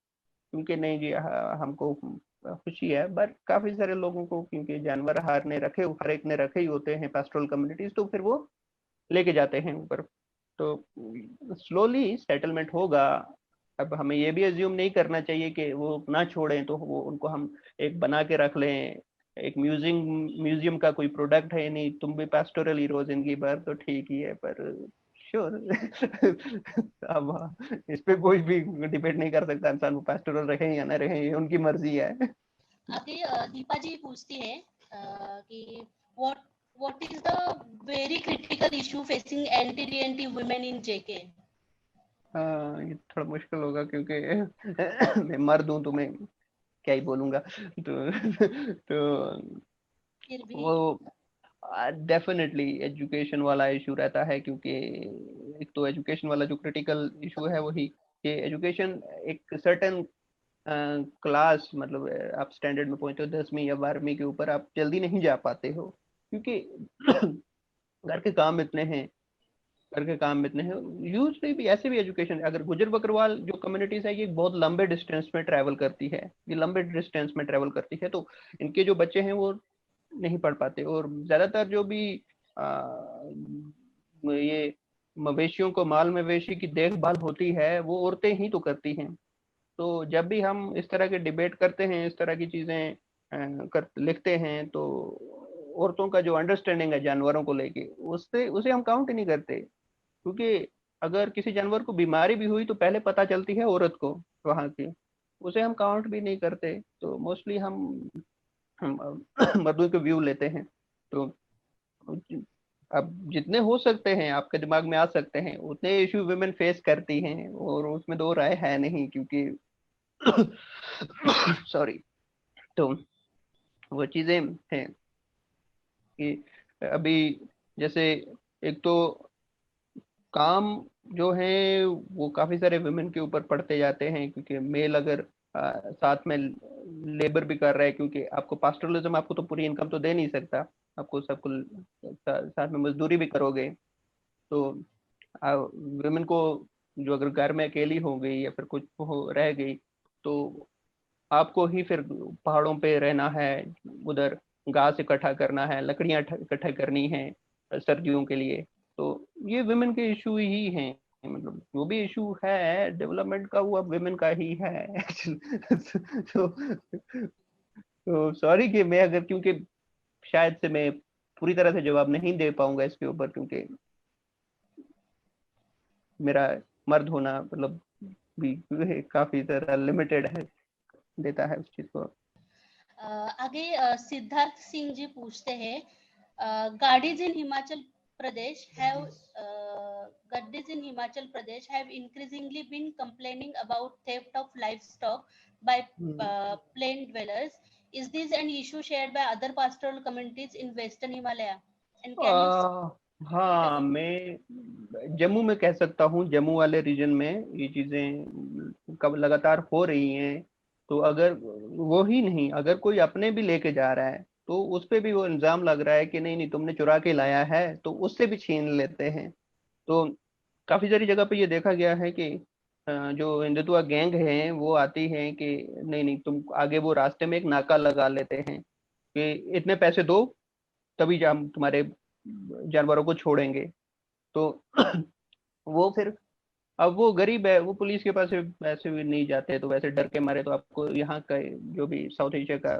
क्योंकि नहीं जी हमको खुशी है, बट काफी सारे लोगों को क्योंकि जानवर हर एक ने रखे ही होते हैं पेस्टोरल कम्युनिटीज, तो फिर वो लेके जाते हैं ऊपर। तो स्लोली सेटलमेंट होगा। अब हमें ये भी एज्यूम नहीं करना चाहिए कि वो ना छोड़ें, तो वो उनको हम एक बना के रख लें, एक म्यूजियम का कोई प्रोडक्ट है नहीं, तुम भी पेस्टोरल हीरो जिंदगी भर, तो ठीक ही है, पर श्योर अब इस पे कोई भी डिबेट नहीं कर सकता, इंसान वो पेस्टोरल रहे या ना रहे, ये उनकी मर्जी है। आगे दीपा जी पूछती है कि what what is the very critical issue facing anti women in JK. हाँ, ये थोड़ा मुश्किल होगा क्योंकि मैं मर्द हूँ, तो मैं क्या ही बोलूंगा। तो फिर भी वो डेफिनेटली एजुकेशन वाला इशू रहता है, क्योंकि एक तो एजुकेशन वाला जो क्रिटिकल इशू है वही कि एजुकेशन एक सर्टेन क्लास, मतलब आप स्टैंडर्ड में पहुंचे हो 10वीं या 12वीं के ऊपर, आप जल्दी नहीं जा पाते हो, क्योंकि घर के काम इतने हैं, घर के काम इतने हैं। यूजली भी ऐसे भी एजुकेशन, अगर गुजर बकरवाल जो कम्युनिटीज है, ये बहुत लंबे डिस्टेंस में ट्रैवल करती है, ये लंबे डिस्टेंस में ट्रैवल करती है, तो इनके जो बच्चे हैं वो नहीं पढ़ पाते, और ज्यादातर जो भी ये मवेशियों को, माल मवेशी की देखभाल होती है, वो औरतें ही तो करती हैं। तो जब भी हम इस तरह के डिबेट करते हैं, इस तरह की चीजें लिखते हैं, तो औरतों का जो अंडरस्टैंडिंग है जानवरों को लेके, उससे उसे हम काउंट ही नहीं करते, क्योंकि अगर किसी जानवर को बीमारी भी हुई तो पहले पता चलती है औरत को वहां की, उसे हम काउंट भी नहीं करते। तो मोस्टली हम मर्दों के व्यू लेते हैं। तो अब जितने हो सकते हैं आपके दिमाग में आ सकते हैं, उतने इशू वुमेन फेस करती हैं, और उसमें दो राय है नहीं, क्योंकि सॉरी। तो वो चीजें हैं कि अभी जैसे एक तो काम जो है वो काफी सारे वुमेन के ऊपर पड़ते जाते हैं, क्योंकि मेल अगर साथ में लेबर भी कर रहा है, क्योंकि आपको पास्टरलिज्म आपको तो पूरी इनकम तो दे नहीं सकता, आपको सबको साथ में मजदूरी भी करोगे, तो वुमेन को जो अगर घर में अकेली हो गई या फिर कुछ हो रह गई, तो आपको ही फिर पहाड़ों पे रहना है, उधर घास इकट्ठा करना है, लकड़ियां इकट्ठा करनी है सर्दियों के लिए। तो ये वुमेन के इशू ही हैं, मतलब जो भी इशू है डेवलपमेंट का, वो अब वुमेन का ही है। तो सॉरी कि मैं अगर, क्योंकि शायद से मैं पूरी तरह से जवाब नहीं दे पाऊंगा इसके ऊपर, क्योंकि मेरा मर्द होना मतलब भी काफी तरह लिमिटेड है, देता है उस चीज को। आगे सिद्धार्थ सिंह जी पूछते हैं गाड़ीज इन Himachal Pradesh have gadis in Himachal Pradesh have increasingly been complaining about theft of livestock by plain dwellers. Is this an issue shared by other pastoral communities in Western Himalaya? And can you speak हाँ, about? मैं जम्मू में कह सकता हूँ, जम्मू वाले reason में ये चीजें कब लगातार हो रही हैं। तो अगर वो ही नहीं, अगर कोई अपने भी लेके जा रहा है, तो उस पे भी वो इल्जाम लग रहा है कि नहीं नहीं तुमने चुरा के लाया है, तो उससे भी छीन लेते हैं। तो काफी सारी जगह पे ये देखा गया है कि जो हिंदुत्व गैंग हैं वो आती हैं कि नहीं नहीं तुम आगे, वो रास्ते में एक नाका लगा लेते हैं कि इतने पैसे दो तभी हम तुम्हारे जानवरों को छोड़ेंगे। तो वो फिर, अब वो गरीब है, वो पुलिस के पास वैसे भी नहीं जाते, तो वैसे डर के मारे, तो आपको यहाँ का जो भी साउथ एशिया का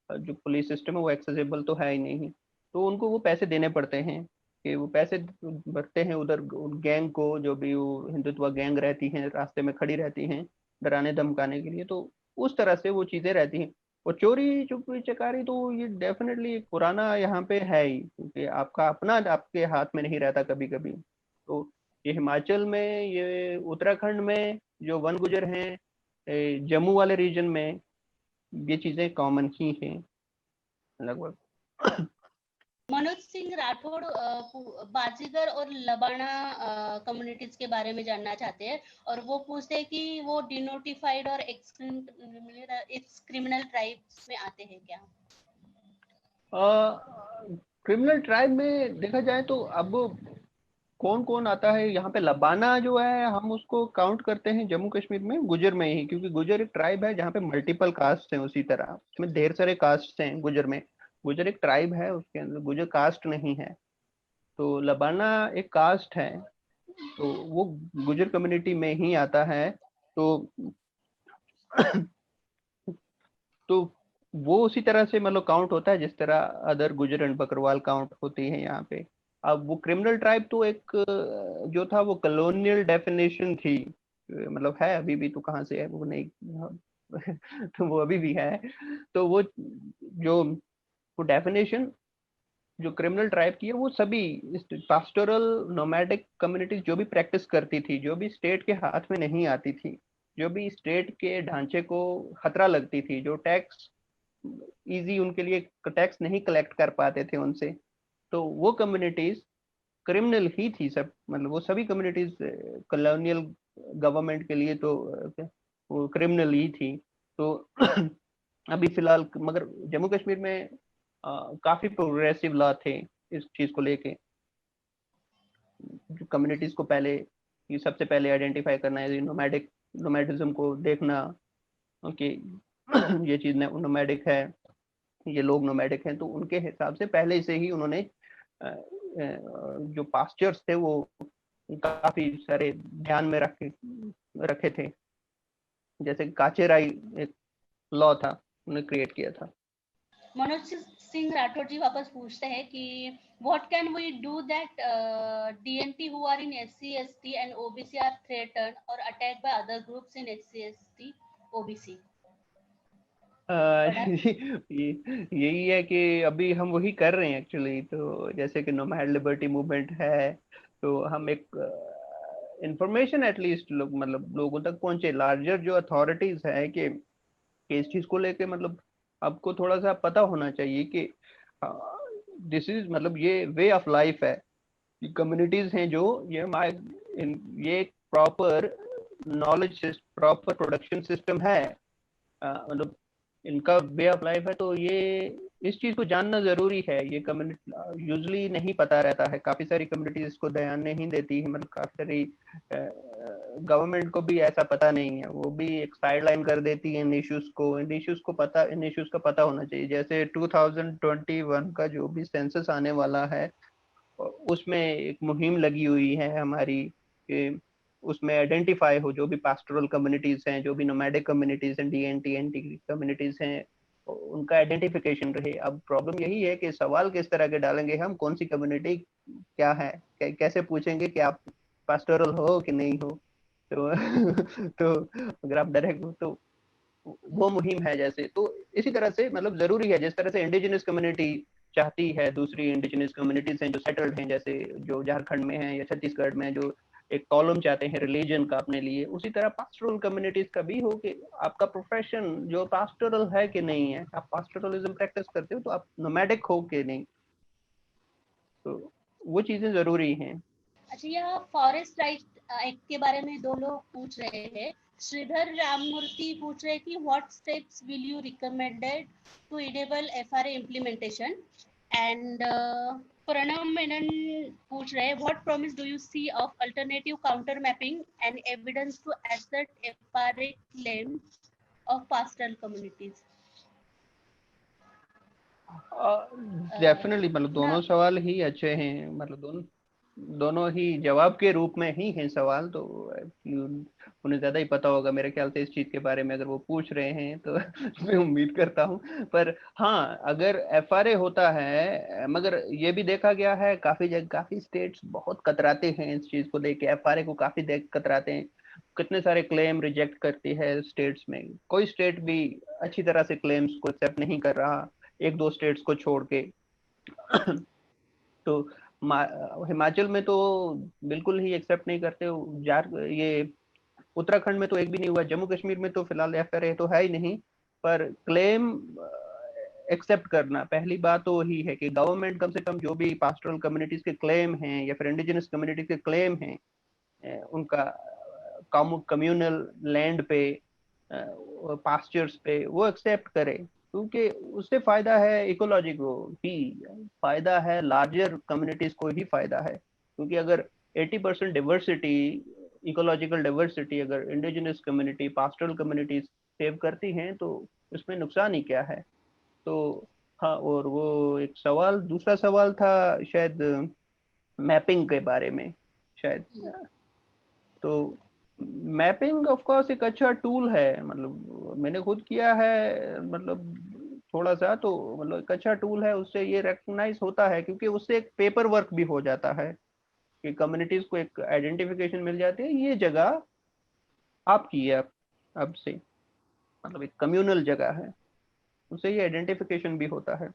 जो पुलिस सिस्टम है वो एक्सेसिबल तो है ही नहीं, तो उनको वो पैसे देने पड़ते हैं, कि वो पैसे भरते हैं उधर गैंग को, जो भी वो हिंदुत्व गैंग रहती हैं रास्ते में खड़ी रहती हैं डराने धमकाने के लिए, तो उस तरह से वो चीजें रहती हैं। और चोरी चुपी चकारी तो ये डेफिनेटली पुराना यहाँ पे है ही, क्योंकि आपका अपना आपके हाथ में नहीं रहता कभी कभी। तो ये हिमाचल में, ये उत्तराखंड में जो वन गुजर हैं, जम्मू वाले रीजन में ये चीजें कॉमन ही हैं लगभग। मनोज सिंह राठौड़ बाजीगर और लबाना कम्युनिटीज के बारे में जानना चाहते हैं और वो पूछते हैं कि वो डिनोटिफाइड और एक्स क्रिमिनल ट्राइब्स में आते हैं क्या? क्रिमिनल ट्राइब में देखा जाए तो अब कौन कौन आता है यहाँ पे। लबाना जो है हम उसको काउंट करते हैं जम्मू कश्मीर में गुजर में ही, क्योंकि गुजर एक ट्राइब है जहाँ पे मल्टीपल कास्ट हैं। उसी तरह उसमें ढेर सारे कास्ट हैं गुजर में। गुजर एक ट्राइब है, उसके अंदर गुजर कास्ट नहीं है। तो लबाना एक कास्ट है, तो वो गुजर कम्युनिटी में ही आता है। तो तो वो उसी तरह से मतलब काउंट होता है जिस तरह अदर गुजर एंड बकरवाल काउंट होती है यहाँ पे। अब वो क्रिमिनल ट्राइब तो एक जो था वो कॉलोनियल डेफिनेशन थी, मतलब है अभी भी, तो कहाँ से है वो नहीं तो वो अभी भी है। तो वो जो वो डेफिनेशन जो क्रिमिनल ट्राइब की है वो सभी पास्टोरल नोमैडिक कम्युनिटीज जो भी प्रैक्टिस करती थी, जो भी स्टेट के हाथ में नहीं आती थी, जो भी स्टेट के ढांचे को खतरा लगती थी, जो टैक्स इजी उनके लिए टैक्स नहीं कलेक्ट कर पाते थे उनसे, तो वो कम्युनिटीज क्रिमिनल ही थी सब। मतलब वो सभी कम्युनिटीज कॉलोनियल गवर्नमेंट के लिए तो वो क्रिमिनल ही थी। तो अभी फिलहाल मगर जम्मू कश्मीर में काफी प्रोग्रेसिव लॉ थे इस चीज को लेके। जो कम्युनिटीज को पहले ये सबसे पहले आइडेंटिफाई करना है, नोमैडिज्म को देखना कि ये चीज नोमैडिक है, ये लोग नोमैडिक हैं, तो उनके हिसाब से पहले से ही उन्होंने जो पास्चर्स थे वो काफी सारे ध्यान में रखे थे। जैसे काचेराई एक लॉ था, उन्होंने क्रिएट किया था। मनोज सिंह राठौड़ जी वापस पूछते हैं कि what can we do that DNT who are in SC ST and OBC are threatened और attacked by other groups in SC ST OBC? यही है कि अभी हम वही कर रहे हैं एक्चुअली। तो जैसे कि नोमैड लिबर्टी मूवमेंट है, तो हम एक इंफॉर्मेशन एटलीस्ट मतलब लोगों तक पहुंचे, लार्जर जो अथॉरिटीज है कि इस चीज को लेके मतलब आपको थोड़ा सा पता होना चाहिए कि दिस इज मतलब ये वे ऑफ लाइफ है। कम्युनिटीज हैं जो ये proper knowledge proper production system है, मतलब इनका वे ऑफ लाइफ है। तो ये इस चीज को जानना जरूरी है। ये कम्युनिटी यूजली नहीं पता रहता है, काफी सारी कम्युनिटीज इसको ध्यान नहीं देती है। मतलब काफी सारी गवर्नमेंट को भी ऐसा पता नहीं है, वो भी एक साइड लाइन कर देती है इन इश्यूज को। इन इश्यूज का पता होना चाहिए। जैसे 2021 का जो भी सेंसस आने वाला है, उसमें एक मुहिम लगी हुई है हमारी कि उसमें आइडेंटिफाई हो जो भी पास्टोरल कम्युनिटीज हैं, जो भी नोमैडिक कम्युनिटीज हैं, DNT एंटी कम्युनिटीज हैं, उनका आइडेंटिफिकेशन रहे। अब प्रॉब्लम यही है कि सवाल किस तरह के डालेंगे हम, कौन सी कम्युनिटी क्या है, कैसे पूछेंगे कि आप पास्टोरल हो कि नहीं हो। तो तो अगर आप डायरेक्ट हो तो वो मुहिम है। जैसे तो इसी तरह से मतलब जरूरी है, जिस तरह से इंडिजिनस कम्युनिटी चाहती है दूसरी इंडिजिनस कम्युनिटीज हैं जो सेटल्ड हैं, जैसे जो झारखंड में है या छत्तीसगढ़ में, जो एक कॉलम चाहते हैं रिलीजन का अपने लिए, उसी तरह पास्टोरल कम्युनिटीज का भी हो कि आपका प्रोफेशन जो पास्टोरल है कि नहीं है, आप पास्टोरलिज्म प्रैक्टिस करते हो तो आप नोमैडिक हो कि नहीं। तो वो चीजें जरूरी हैं। अच्छा, यह फॉरेस्ट राइट एक्ट के बारे में दो लोग पूछ रहे हैं। श्रीधर राममूर्ति पूछ रहे हैं कि what steps will you recommended to enable FRA implementation, and Pranav Menon पूछ रहे हैं what promise do you see of alternative counter mapping and evidence to assert FRA claims of pastoral communities? Definitely मतलब ना दोनों सवाल ही अच्छे हैं। मतलब दोनों दोनों ही जवाब के रूप में ही हैं सवाल। तो उन्हें ज्यादा ही पता होगा मेरे ख्याल से इस चीज के बारे में, अगर वो पूछ रहे हैं तो मैं उम्मीद करता हूँ। पर हाँ, अगर FRA होता है, मगर ये भी देखा गया है काफी जगह काफी स्टेट्स बहुत कतराते हैं इस चीज को लेके। FRA को काफी कतराते हैं, कितने सारे क्लेम रिजेक्ट करती है स्टेट्स में। कोई स्टेट भी अच्छी तरह से क्लेम्स को एक्सेप्ट नहीं कर रहा, एक दो स्टेट्स को छोड़ के। तो हिमाचल में तो बिल्कुल ही एक्सेप्ट नहीं करते। ये उत्तराखंड में तो एक भी नहीं हुआ। जम्मू कश्मीर में तो फिलहाल FRA तो है ही नहीं, पर क्लेम एक्सेप्ट करना। पहली बात तो वही है कि गवर्नमेंट कम से कम जो भी पास्टोरल कम्युनिटीज के क्लेम हैं या फिर इंडिजिनस कम्युनिटीज के क्लेम हैं, उनका कम्युनल लैंड पे, पास्चर्स पे, वो एक्सेप्ट करे, क्योंकि उससे फायदा है इकोलॉजी को ही, फायदा है लार्जर कम्युनिटीज को ही फायदा है। क्योंकि अगर 80% डिवर्सिटी, इकोलॉजिकल डिवर्सिटी अगर indigenous community, pastoral communities save करती हैं तो उसमें नुकसान ही क्या है। तो हाँ, और वो एक सवाल, दूसरा सवाल था शायद मैपिंग के बारे में शायद। तो मैपिंग ऑफ कोर्स एक अच्छा टूल है, मतलब मैंने खुद किया है, मतलब थोड़ा सा, तो मतलब एक अच्छा टूल है। उससे ये रिकग्नाइज होता है, क्योंकि उससे एक पेपर वर्क भी हो जाता है कि कम्युनिटीज को एक आइडेंटिफिकेशन मिल जाती है, ये जगह आपकी है अब से, मतलब एक कम्युनल जगह है, उससे ये आइडेंटिफिकेशन भी होता है।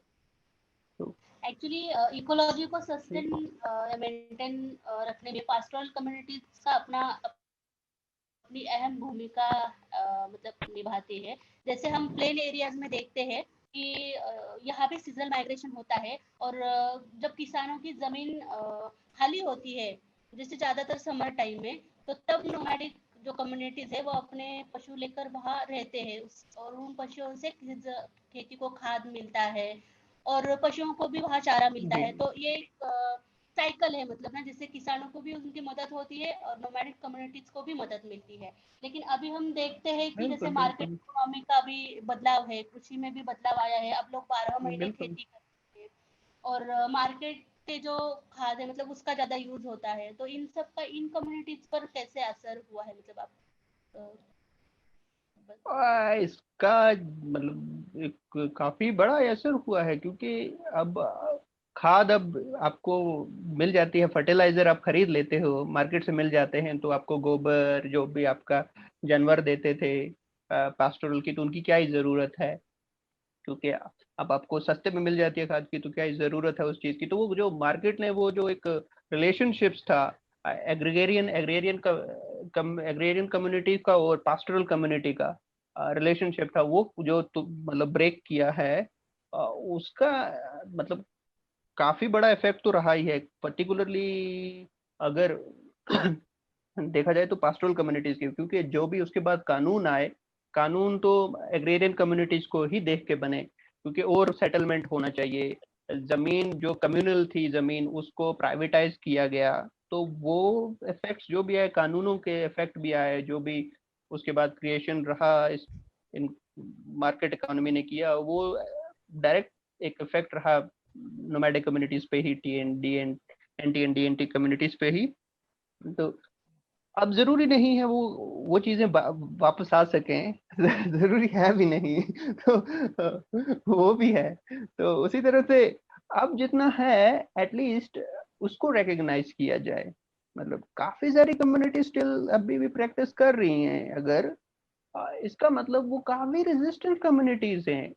तो एक्चुअली इकोलॉजी को सस्टेन या मेंटेन रखने में पास्टोरल कम्युनिटीज का अपनी अहम भूमिका मतलब निभाती है। जैसे हम प्लेन एरियाज में देखते हैं कि यहाँ पे सीजनल माइग्रेशन होता है, और जब किसानों की जमीन खाली होती है, जैसे ज्यादातर समर टाइम में, तो तब नोमैडिक जो कम्युनिटीज है वो अपने पशु लेकर वहाँ रहते हैं, और उन पशुओं से खेती को खाद मिलता है, और पशुओं को भी वहाँ चारा मिलता जी, है। तो ये साइकिल है, मतलब ना, जिससे किसानों को भी उनकी मदद होती है और नोमैडिक कम्युनिटीज को भी मदद मिलती है। लेकिन अभी हम देखते हैं कि जैसे बिल्कुल मार्केट बिल्कुल इकोनॉमी का भी बदलाव है, कृषि में भी बदलाव आया है, अब लोग 12 महीने बिल्कुल। खेती करते हैं, और मार्केट के जो खाद है मतलब उसका ज्यादा यूज होता है। तो इन सब का इन कम्युनिटीज पर कैसे असर हुआ है, मतलब आप अ, इसका मतलब एक काफी बड़ा असर हुआ है, क्योंकि अब खाद अब आपको मिल जाती है, फर्टिलाइजर आप खरीद लेते हो, मार्केट से मिल जाते हैं, तो आपको गोबर जो भी आपका जानवर देते थे पास्टोरल की, तो उनकी क्या ही जरूरत है, क्योंकि अब आपको सस्ते में मिल जाती है खाद की, तो क्या ही जरूरत है उस चीज की। तो वो जो मार्केट ने वो जो एक रिलेशनशिप्स था एग्रीगेरियन एग्रेरियन का, एग्रेरियन कम्युनिटी का और पास्टोरल कम्युनिटी का रिलेशनशिप था, वो जो मतलब ब्रेक किया है, उसका मतलब काफी बड़ा इफेक्ट तो रहा ही है, पर्टिकुलरली अगर देखा जाए तो पास्टोरल कम्युनिटीज की, क्योंकि जो भी उसके बाद कानून आए, कानून तो एग्रेरियन कम्युनिटीज को ही देख के बने, क्योंकि और सेटलमेंट होना चाहिए। जमीन जो कम्युनल थी जमीन, उसको प्राइवेटाइज किया गया, तो वो इफेक्ट्स जो भी आए, कानूनों के इफेक्ट भी आए, जो भी उसके बाद क्रिएशन रहा इस इन मार्केट इकोनॉमी ने किया, वो डायरेक्ट एक इफेक्ट रहा नोमैडिक कम्युनिटीज पे ही, T N D N N T N D N T communities पे ही। तो अब जरूरी नहीं है वो चीजें वापस आ सकें, जरूरी है भी नहीं। तो वो भी है। तो उसी तरह से अब जितना है एटलीस्ट उसको रिकग्नाइज किया जाए। मतलब काफी सारी कम्युनिटी स्टिल अभी भी प्रैक्टिस कर रही हैं, अगर इसका मतलब वो काफी रेजिस्टेंट कम्युनिटीज हैं,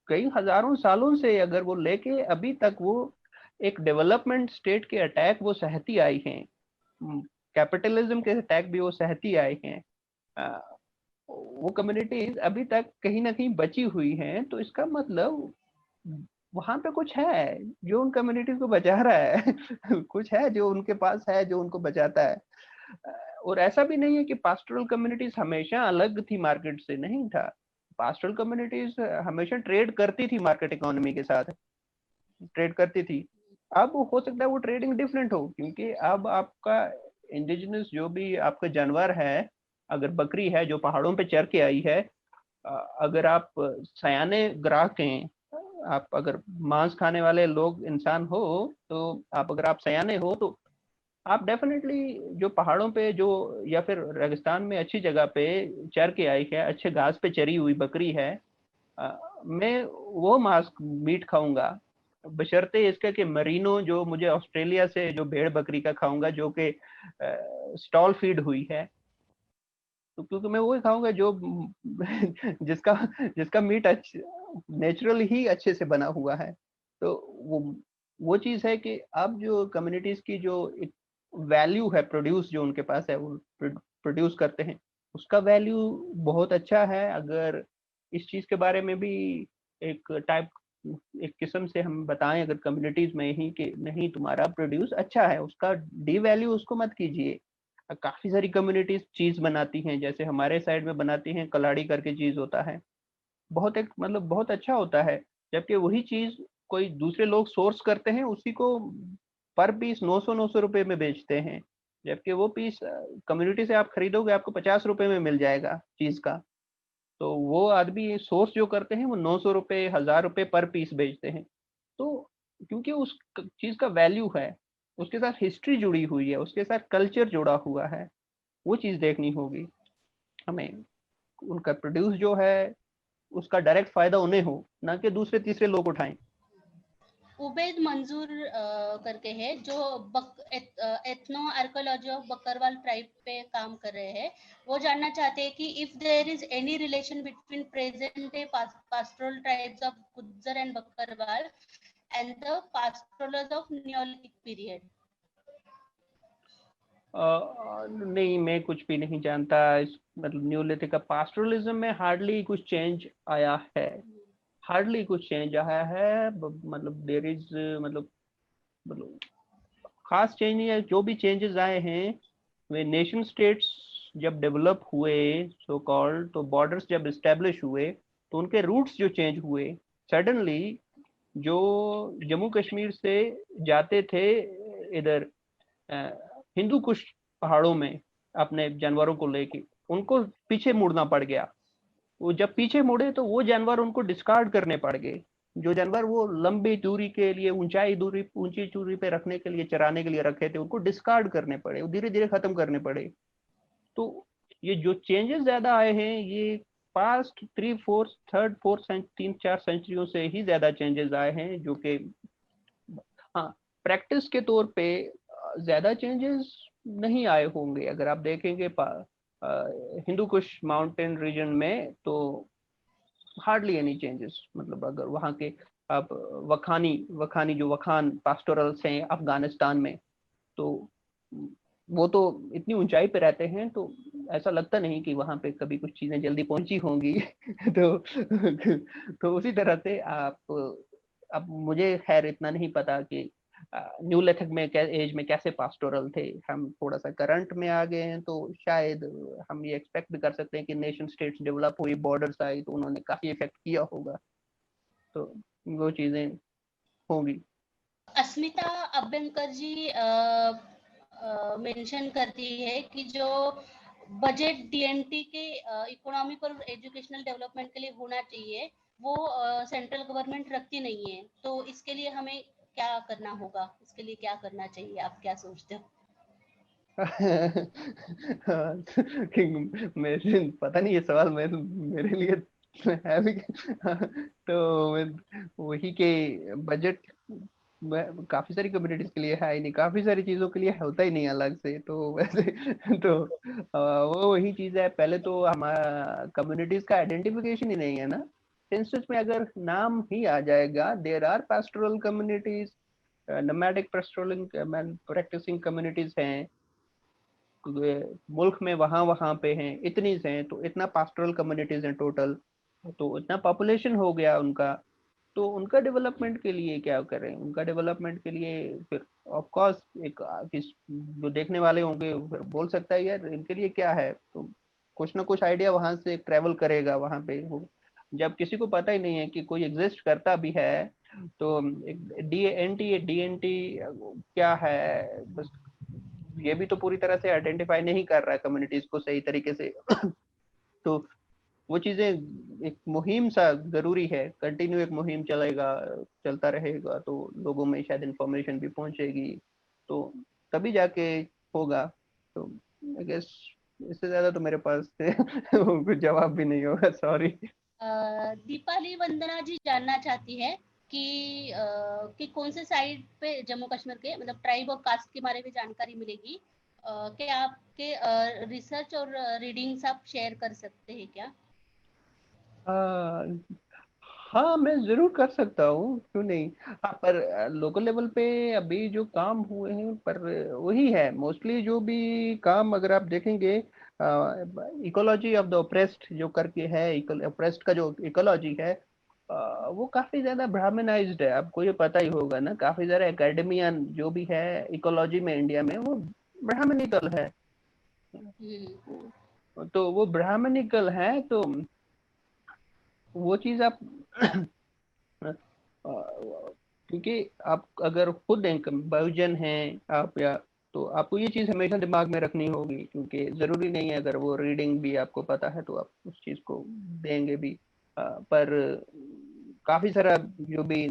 कई हजारों सालों से, अगर वो लेके अभी तक वो एक डेवलपमेंट स्टेट के अटैक वो सहती आई हैं, कैपिटलिज्म के अटैक भी वो सहती आई हैं, अ, वो कम्युनिटीज अभी तक कहीं ना कहीं बची हुई हैं, तो इसका मतलब वहां पे कुछ है जो उन कम्युनिटीज को बचा रहा है। कुछ है जो उनके पास है जो उनको बचाता है। और ऐसा भी नहीं है कि पास्टोरल कम्युनिटीज हमेशा अलग थी मार्केट से, नहीं था। पास्टोरल कम्युनिटीज हमेशा ट्रेड करती थी मार्केट इकोनॉमी के साथ, ट्रेड करती थी। अब हो सकता है वो ट्रेडिंग डिफरेंट हो, क्योंकि अब आपका इंडिजिनस जो भी आपका जानवर है, अगर बकरी है जो पहाड़ों पे चर के आई है, अगर आप सयाने ग्राहक हैं, आप अगर मांस खाने वाले लोग इंसान हो, तो अगर आप सयाने हो, तो आप डेफिनेटली जो पहाड़ों पे जो या फिर रेगिस्तान में अच्छी जगह पे चर के आई है, अच्छे घास पे चरी हुई बकरी है, मैं वो मांस मीट खाऊंगा, बशर्ते इसका कि मरीनो जो मुझे ऑस्ट्रेलिया से जो भेड़ बकरी का खाऊंगा जो कि स्टॉल फीड हुई है, तो क्योंकि मैं वही खाऊंगा जो जिसका जिसका मीट नेचुरल ही अच्छे से बना हुआ है। तो वो चीज है कि अब जो कम्युनिटीज की जो एक वैल्यू है, प्रोड्यूस जो उनके पास है, वो प्रोड्यूस करते हैं, उसका वैल्यू बहुत अच्छा है। अगर इस चीज के बारे में भी एक टाइप एक किस्म से हम बताएं अगर कम्युनिटीज में ही कि नहीं तुम्हारा प्रोड्यूस अच्छा है, उसका डी वैल्यू उसको मत कीजिए। काफी सारी कम्युनिटीज चीज बनाती हैं, जैसे हमारे साइड में बनाती हैं, कलाड़ी करके चीज होता है, बहुत एक मतलब बहुत अच्छा होता है। जबकि वही चीज कोई दूसरे लोग सोर्स करते हैं, उसी को पर पीस 900 रुपए में बेचते हैं, जबकि वो पीस कम्युनिटी से आप खरीदोगे आपको 50 रुपए में मिल जाएगा चीज का। तो वो आदमी सोर्स जो करते हैं वो 900 रुपए 1000 रुपए पर पीस बेचते हैं। तो क्योंकि उस चीज का वैल्यू है, उसके साथ हिस्ट्री जुड़ी हुई है, उसके साथ कल्चर जुड़ा हुआ है, वो चीज देखनी होगी हमें। उनका प्रोड्यूस जो है उसका डायरेक्ट फायदा उन्हें हो, ना कि दूसरे तीसरे लोग उठाएं। उबैद मंजूर करके है जो ethno archaeology of Bakarwal tribe पे काम कर रहे हैं। वो जानना चाहते हैं कि if there is any relation between present day pastoral tribes of Gujjar and Bakarwal and the pastorals of neolithic period. नहीं, मैं कुछ भी नहीं जानता इस मतलब न्यूलिथिक का पास्टोरलिज्म में हार्डली कुछ चेंज आया है, हार्डली कुछ चेंज आया है। मतलब देर इज मतलब खास चेंज नहीं है। जो भी चेंजेस आए हैं वे नेशन स्टेट्स जब डेवलप हुए सो कॉल्ड, तो बॉर्डर्स जब इस्टेब्लिश हुए तो उनके रूट्स जो चेंज हुए सडनली, जो जम्मू कश्मीर से जाते थे इधर हिंदू कुश पहाड़ों में अपने जानवरों को लेके, उनको पीछे मुड़ना पड़ गया। वो जब पीछे मुड़े तो वो जानवर उनको डिस्कार्ड करने पड़ गए। जो जानवर वो लंबी दूरी के लिए ऊंची दूरी पे रखने के लिए चराने के लिए रखे थे, उनको डिस्कार्ड करने पड़े, वो धीरे धीरे खत्म करने पड़े। तो ये जो चेंजेस ज्यादा आए हैं ये पास्ट 3 4 सेंचुरियों से ही ज्यादा चेंजेस आए हैं, जो कि हाँ प्रैक्टिस के तौर पे ज्यादा चेंजेस नहीं आए होंगे। अगर आप देखेंगे हिंदू कुश माउंटेन रीजन में तो हार्डली एनी चेंजेस। मतलब अगर वहाँ के आप वखानी वखानी जो वखान पास्टोरल्स हैं अफगानिस्तान में, तो वो तो इतनी ऊंचाई पे रहते हैं, तो ऐसा लगता नहीं कि वहां पे कभी कुछ चीजें जल्दी पहुंची होंगी। तो उसी तरह से आप अब मुझे खैर इतना नहीं पता कि न्यूलिथिक में एज में कैसे पास्टोरल थे। हम थोड़ा सा करंट में आ गए हैं, तो शायद हम ये एक्सपेक्ट भी कर सकते हैं कि नेशन स्टेट्स डेवलप हुई, बॉर्डर्स आई, तो उन्होंने काफी इफेक्ट किया होगा, तो वो चीजें होंगी। अस्मिता अभ्यंकर जी मेंशन करती है कि जो बजट डीएनटी के इकोनॉमिक और एजुकेशनल डेवलपमेंट के लिए होना चाहिए वो सेंट्रल गवर्नमेंट रखती नहीं है, तो इसके लिए हमें क्या करना होगा, इसके लिए क्या करना चाहिए, आप क्या सोचते हो? मेरे पता नहीं ये सवाल मेरे लिए है भी। तो वही के बजट काफी सारी कम्युनिटीज के लिए है ही नहीं, काफी सारी चीजों के लिए होता ही नहीं अलग से, तो वैसे तो वो वही चीज है। पहले तो हमारा कम्युनिटीज का आइडेंटिफिकेशन ही नहीं है ना। सेंसस में अगर नाम ही आ जाएगा there are pastoral communities, nomadic pastoral practicing communities हैं मुल्क में, वहां वहां पे हैं इतनी से हैं, तो इतना पास्टोरल कम्युनिटीज हैं टोटल, तो इतना पॉपुलेशन हो गया उनका। तो उनका डेवलपमेंट के लिए क्या करें, उनका डेवलपमेंट के लिए फिर ऑफ कोर्स एक जो देखने वाले होंगे फिर बोल सकता है यार इनके लिए क्या है, तो कुछ ना कुछ आइडिया वहां से ट्रेवल करेगा वहां पे। वो जब किसी को पता ही नहीं है कि कोई एग्जिस्ट करता भी है, तो डीएनटी क्या है, बस ये भी तो पूरी तरह से आइडेंटिफाई नहीं कर रहा है कम्युनिटीज को सही तरीके से। तो वो चीजें एक मुहिम सा जरूरी है, कंटिन्यू एक मुहिम चलेगा, चलता रहेगा, तो लोगों में शायद इंफॉर्मेशन भी पहुंचेगी, तो तभी जाके होगा। तो आई गेस इससे ज्यादा तो मेरे पास कुछ जवाब भी नहीं होगा, सॉरी। दीपाली वंदना जी जानना चाहती है कि कौन से साइड पे जम्मू कश्मीर के मतलब ट्राइब और कास्ट के बारे में जानकारी मिलेगी, क्या आपके रिसर्च और रीडिंग्स आप शेयर कर सकते हैं क्या? हाँ मैं जरूर कर सकता हूँ, क्यों नहीं। हाँ पर लोकल लेवल पे अभी जो काम हुए हैं पर वही है मोस्टली, जो भी काम अगर आप देखेंगे इकोलॉजी ऑफ द ओप्रेस्ड जो करके है, ओप्रेस्ड का जो इकोलॉजी है वो काफी ज्यादा ब्राह्मणाइज्ड है, आपको ये पता ही होगा ना, काफी ज्यादा एकेडमियन जो भी है इकोलॉजी में इंडिया में वो ब्राह्मणिकल है। तो वो ब्राह्मणिकल है, तो वो चीज आप क्योंकि आप अगर खुद एक बहुजन हैं आप, या तो आपको ये चीज हमेशा दिमाग में रखनी होगी, क्योंकि जरूरी नहीं है अगर वो रीडिंग भी आपको पता है तो आप उस चीज को देंगे भी। पर काफी सारा जो भी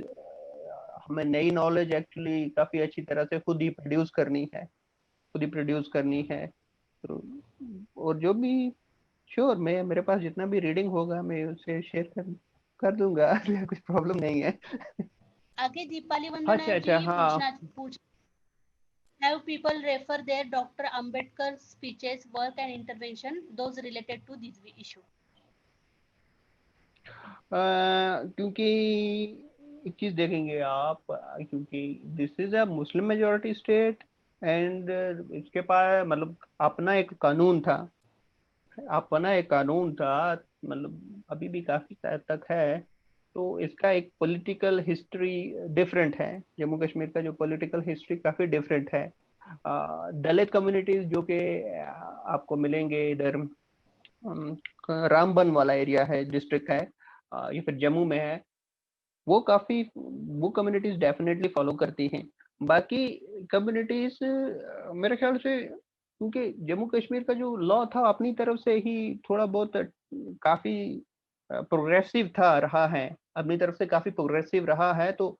हमें नई नॉलेज एक्चुअली काफी अच्छी तरह से खुद ही प्रोड्यूस करनी है, खुद ही प्रोड्यूस करनी है। तो और जो भी श्योर, मैं मेरे पास जितना भी रीडिंग होगा मैं उससे शेयर कर दूंगा कुछ प्रॉब्लम नहीं है। आगे दीपाली वंदना अच्छा जी अच्छा, हाँ। पूछ have people refer their Dr. Ambedkar speeches, work and intervention, those related to this issue. क्योंकि एक चीज देखेंगे आप, क्योंकि this is a Muslim majority state and इसके पास मतलब अपना एक कानून था, अपना एक कानून था, मतलब अभी भी काफी हद तक है। तो इसका एक पॉलिटिकल हिस्ट्री डिफरेंट है, जम्मू कश्मीर का जो पॉलिटिकल हिस्ट्री काफी डिफरेंट है। दलित कम्युनिटीज जो कि आपको मिलेंगे इधर, रामबन वाला एरिया है, डिस्ट्रिक्ट है, या फिर जम्मू में है, वो काफी वो कम्युनिटीज डेफिनेटली फॉलो करती हैं। बाकी कम्युनिटीज मेरे ख्याल से, क्योंकि जम्मू कश्मीर का जो लॉ था अपनी तरफ से ही थोड़ा बहुत काफी प्रोग्रेसिव था रहा है, अपनी तरफ से काफी प्रोग्रेसिव रहा है, तो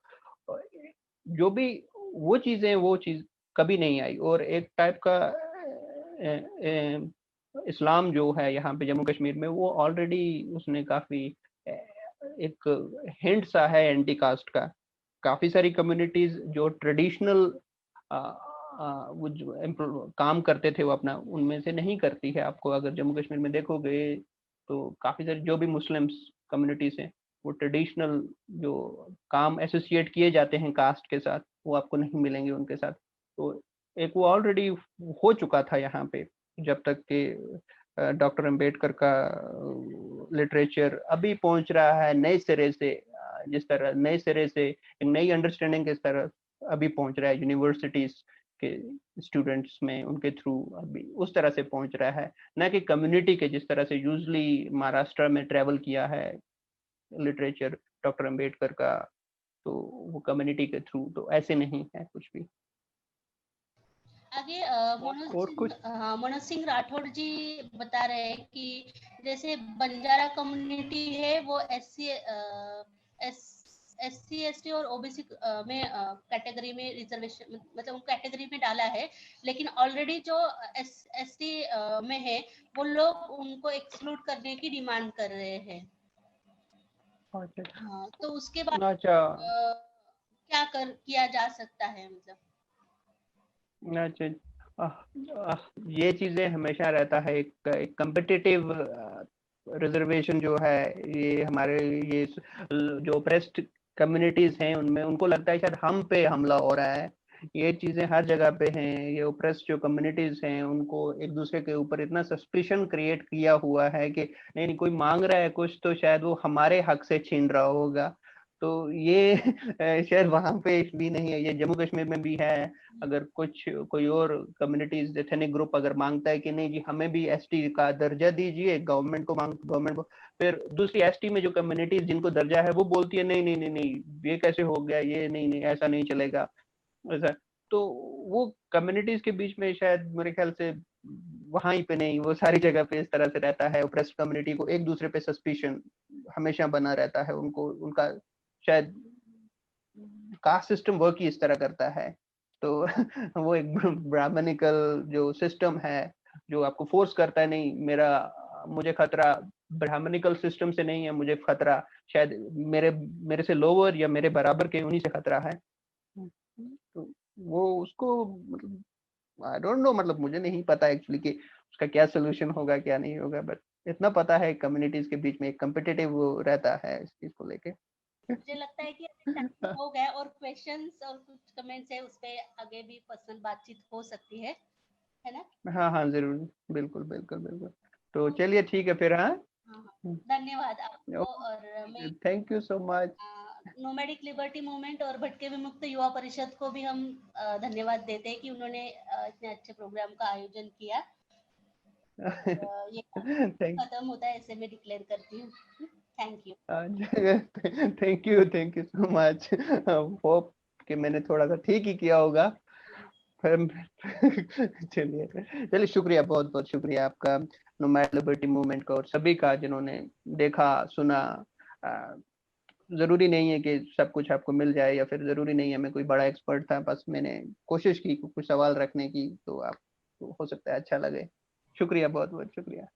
जो भी वो चीज कभी नहीं आई। और एक टाइप का इस्लाम जो है यहाँ पे जम्मू कश्मीर में, वो ऑलरेडी उसने काफी एक हिंट सा है एंटी कास्ट का। काफी सारी कम्युनिटीज जो ट्रेडिशनल वो जो काम करते थे वो अपना, उनमें से नहीं करती है। आपको अगर जम्मू कश्मीर में देखोगे तो काफी सारी जो भी मुस्लिम्स कम्युनिटीज हैं, वो ट्रेडिशनल जो काम एसोसिएट किए जाते हैं कास्ट के साथ, वो आपको नहीं मिलेंगे उनके साथ। तो एक वो ऑलरेडी हो चुका था यहाँ पे, जब तक कि डॉक्टर अंबेडकर का लिटरेचर अभी पहुंच रहा है नए सिरे से, जिस तरह नए सिरे से एक नई अंडरस्टैंडिंग किस तरह अभी पहुंच रहा है यूनिवर्सिटीज के स्टूडेंट्स में, उनके थ्रू अभी उस तरह से पहुंच रहा है, न कि कम्युनिटी के जिस तरह से यूजली महाराष्ट्र में ट्रेवल किया है लिटरेचर डॉक्टर अंबेडकर का, तो वो कम्युनिटी के थ्रू, तो ऐसे नहीं है कुछ भी। आगे और कुछ मनोज सिंह राठौड़ जी बता रहे हैं कि जैसे बंजारा कम्युनिटी है वो SC ST और OBC में कैटेगरी में रिजर्वेशन, मतलब कैटेगरी में डाला है, लेकिन ऑलरेडी जो ST में है वो लोग उनको एक्सक्लूड करने की डिमांड कर रहे हैं। हाँ, तो उसके बाद अच्छा क्या किया जा सकता है, मतलब अच्छा, ये चीजें हमेशा रहता है, एक कम्पिटिटिव रिजर्वेशन जो है, ये हमारे ये जो ऑप्रेस्ड कम्युनिटीज हैं उनमें उनको लगता है शायद हम पे हमला हो रहा है। ये चीजें हर जगह पे हैं, ये ऑप्रेस्ड जो कम्युनिटीज हैं उनको एक दूसरे के ऊपर इतना सस्पिशन क्रिएट किया हुआ है कि नहीं नहीं, कोई मांग रहा है कुछ तो शायद वो हमारे हक से छीन रहा होगा। तो ये शायद वहां पे भी नहीं है, ये जम्मू कश्मीर में भी है। अगर कुछ कोई और कम्युनिटीज एथनिक ग्रुप अगर मांगता है कि नहीं जी हमें भी एसटी का दर्जा दीजिए, गवर्नमेंट को, फिर दूसरी एसटी में जो कम्युनिटीज जिनको दर्जा है वो बोलती है नहीं नहीं नहीं नहीं, ये कैसे हो गया, ये नहीं नहीं ऐसा नहीं चलेगा, ऐसा। तो वो कम्युनिटीज के बीच में शायद मेरे ख्याल से वहां ही पे नहीं, वो सारी जगह पे इस तरह से रहता है, ऑप्रेस्ड कम्युनिटी को एक दूसरे पे सस्पिशन हमेशा बना रहता है, उनको उनका शायद कास्ट सिस्टम वर्क ही इस तरह करता है। तो वो एक ब्राह्मणिकल जो सिस्टम है जो आपको फोर्स करता है, नहीं मेरा मुझे खतरा ब्राह्मणिकल सिस्टम से नहीं है, मुझे खतरा शायद मेरे मेरे से लोअर या मेरे बराबर के उन्हीं से खतरा है। तो वो उसको मतलब आई डोंट नो, मतलब मुझे नहीं पता एक्चुअली कि उसका क्या सोल्यूशन होगा क्या नहीं होगा, बट इतना पता है कम्युनिटीज के बीच में एक कम्पिटिटिव वो रहता है इस चीज को लेके। मुझे लगता है कि अभी टाइम हो गया और क्वेश्चंस और कुछ कमेंट्स है उस पे आगे भी पर्सनल बातचीत हो सकती है ना? हाँ हाँ जरूर, बिल्कुल बिल्कुल बिल्कुल। तो चलिए ठीक है फिर, हाँ। हाँ हाँ। धन्यवाद आपको। और मैं thank you so much. Nomadic liberty movement और भटके विमुक्त युवा परिषद को भी हम धन्यवाद देते हैं कि उन्होंने इतने अच्छे प्रोग्राम का आयोजन किया। ये खत्म होता है ऐसे मैं डिक्लेयर करती हूँ। Thank you. Thank you so much. Hope कि मैंने थोड़ा सा ठीक ही किया होगा। चलिए चलिए, शुक्रिया, बहुत बहुत शुक्रिया आपका, नोमैड लिबर्टी मूवमेंट का और सभी का जिन्होंने देखा सुना। जरूरी नहीं है कि सब कुछ आपको मिल जाए, या फिर जरूरी नहीं है मैं कोई बड़ा एक्सपर्ट था, बस मैंने कोशिश की कुछ सवाल रखने की, तो आपको हो सकता है अच्छा लगे। शुक्रिया, बहुत बहुत शुक्रिया।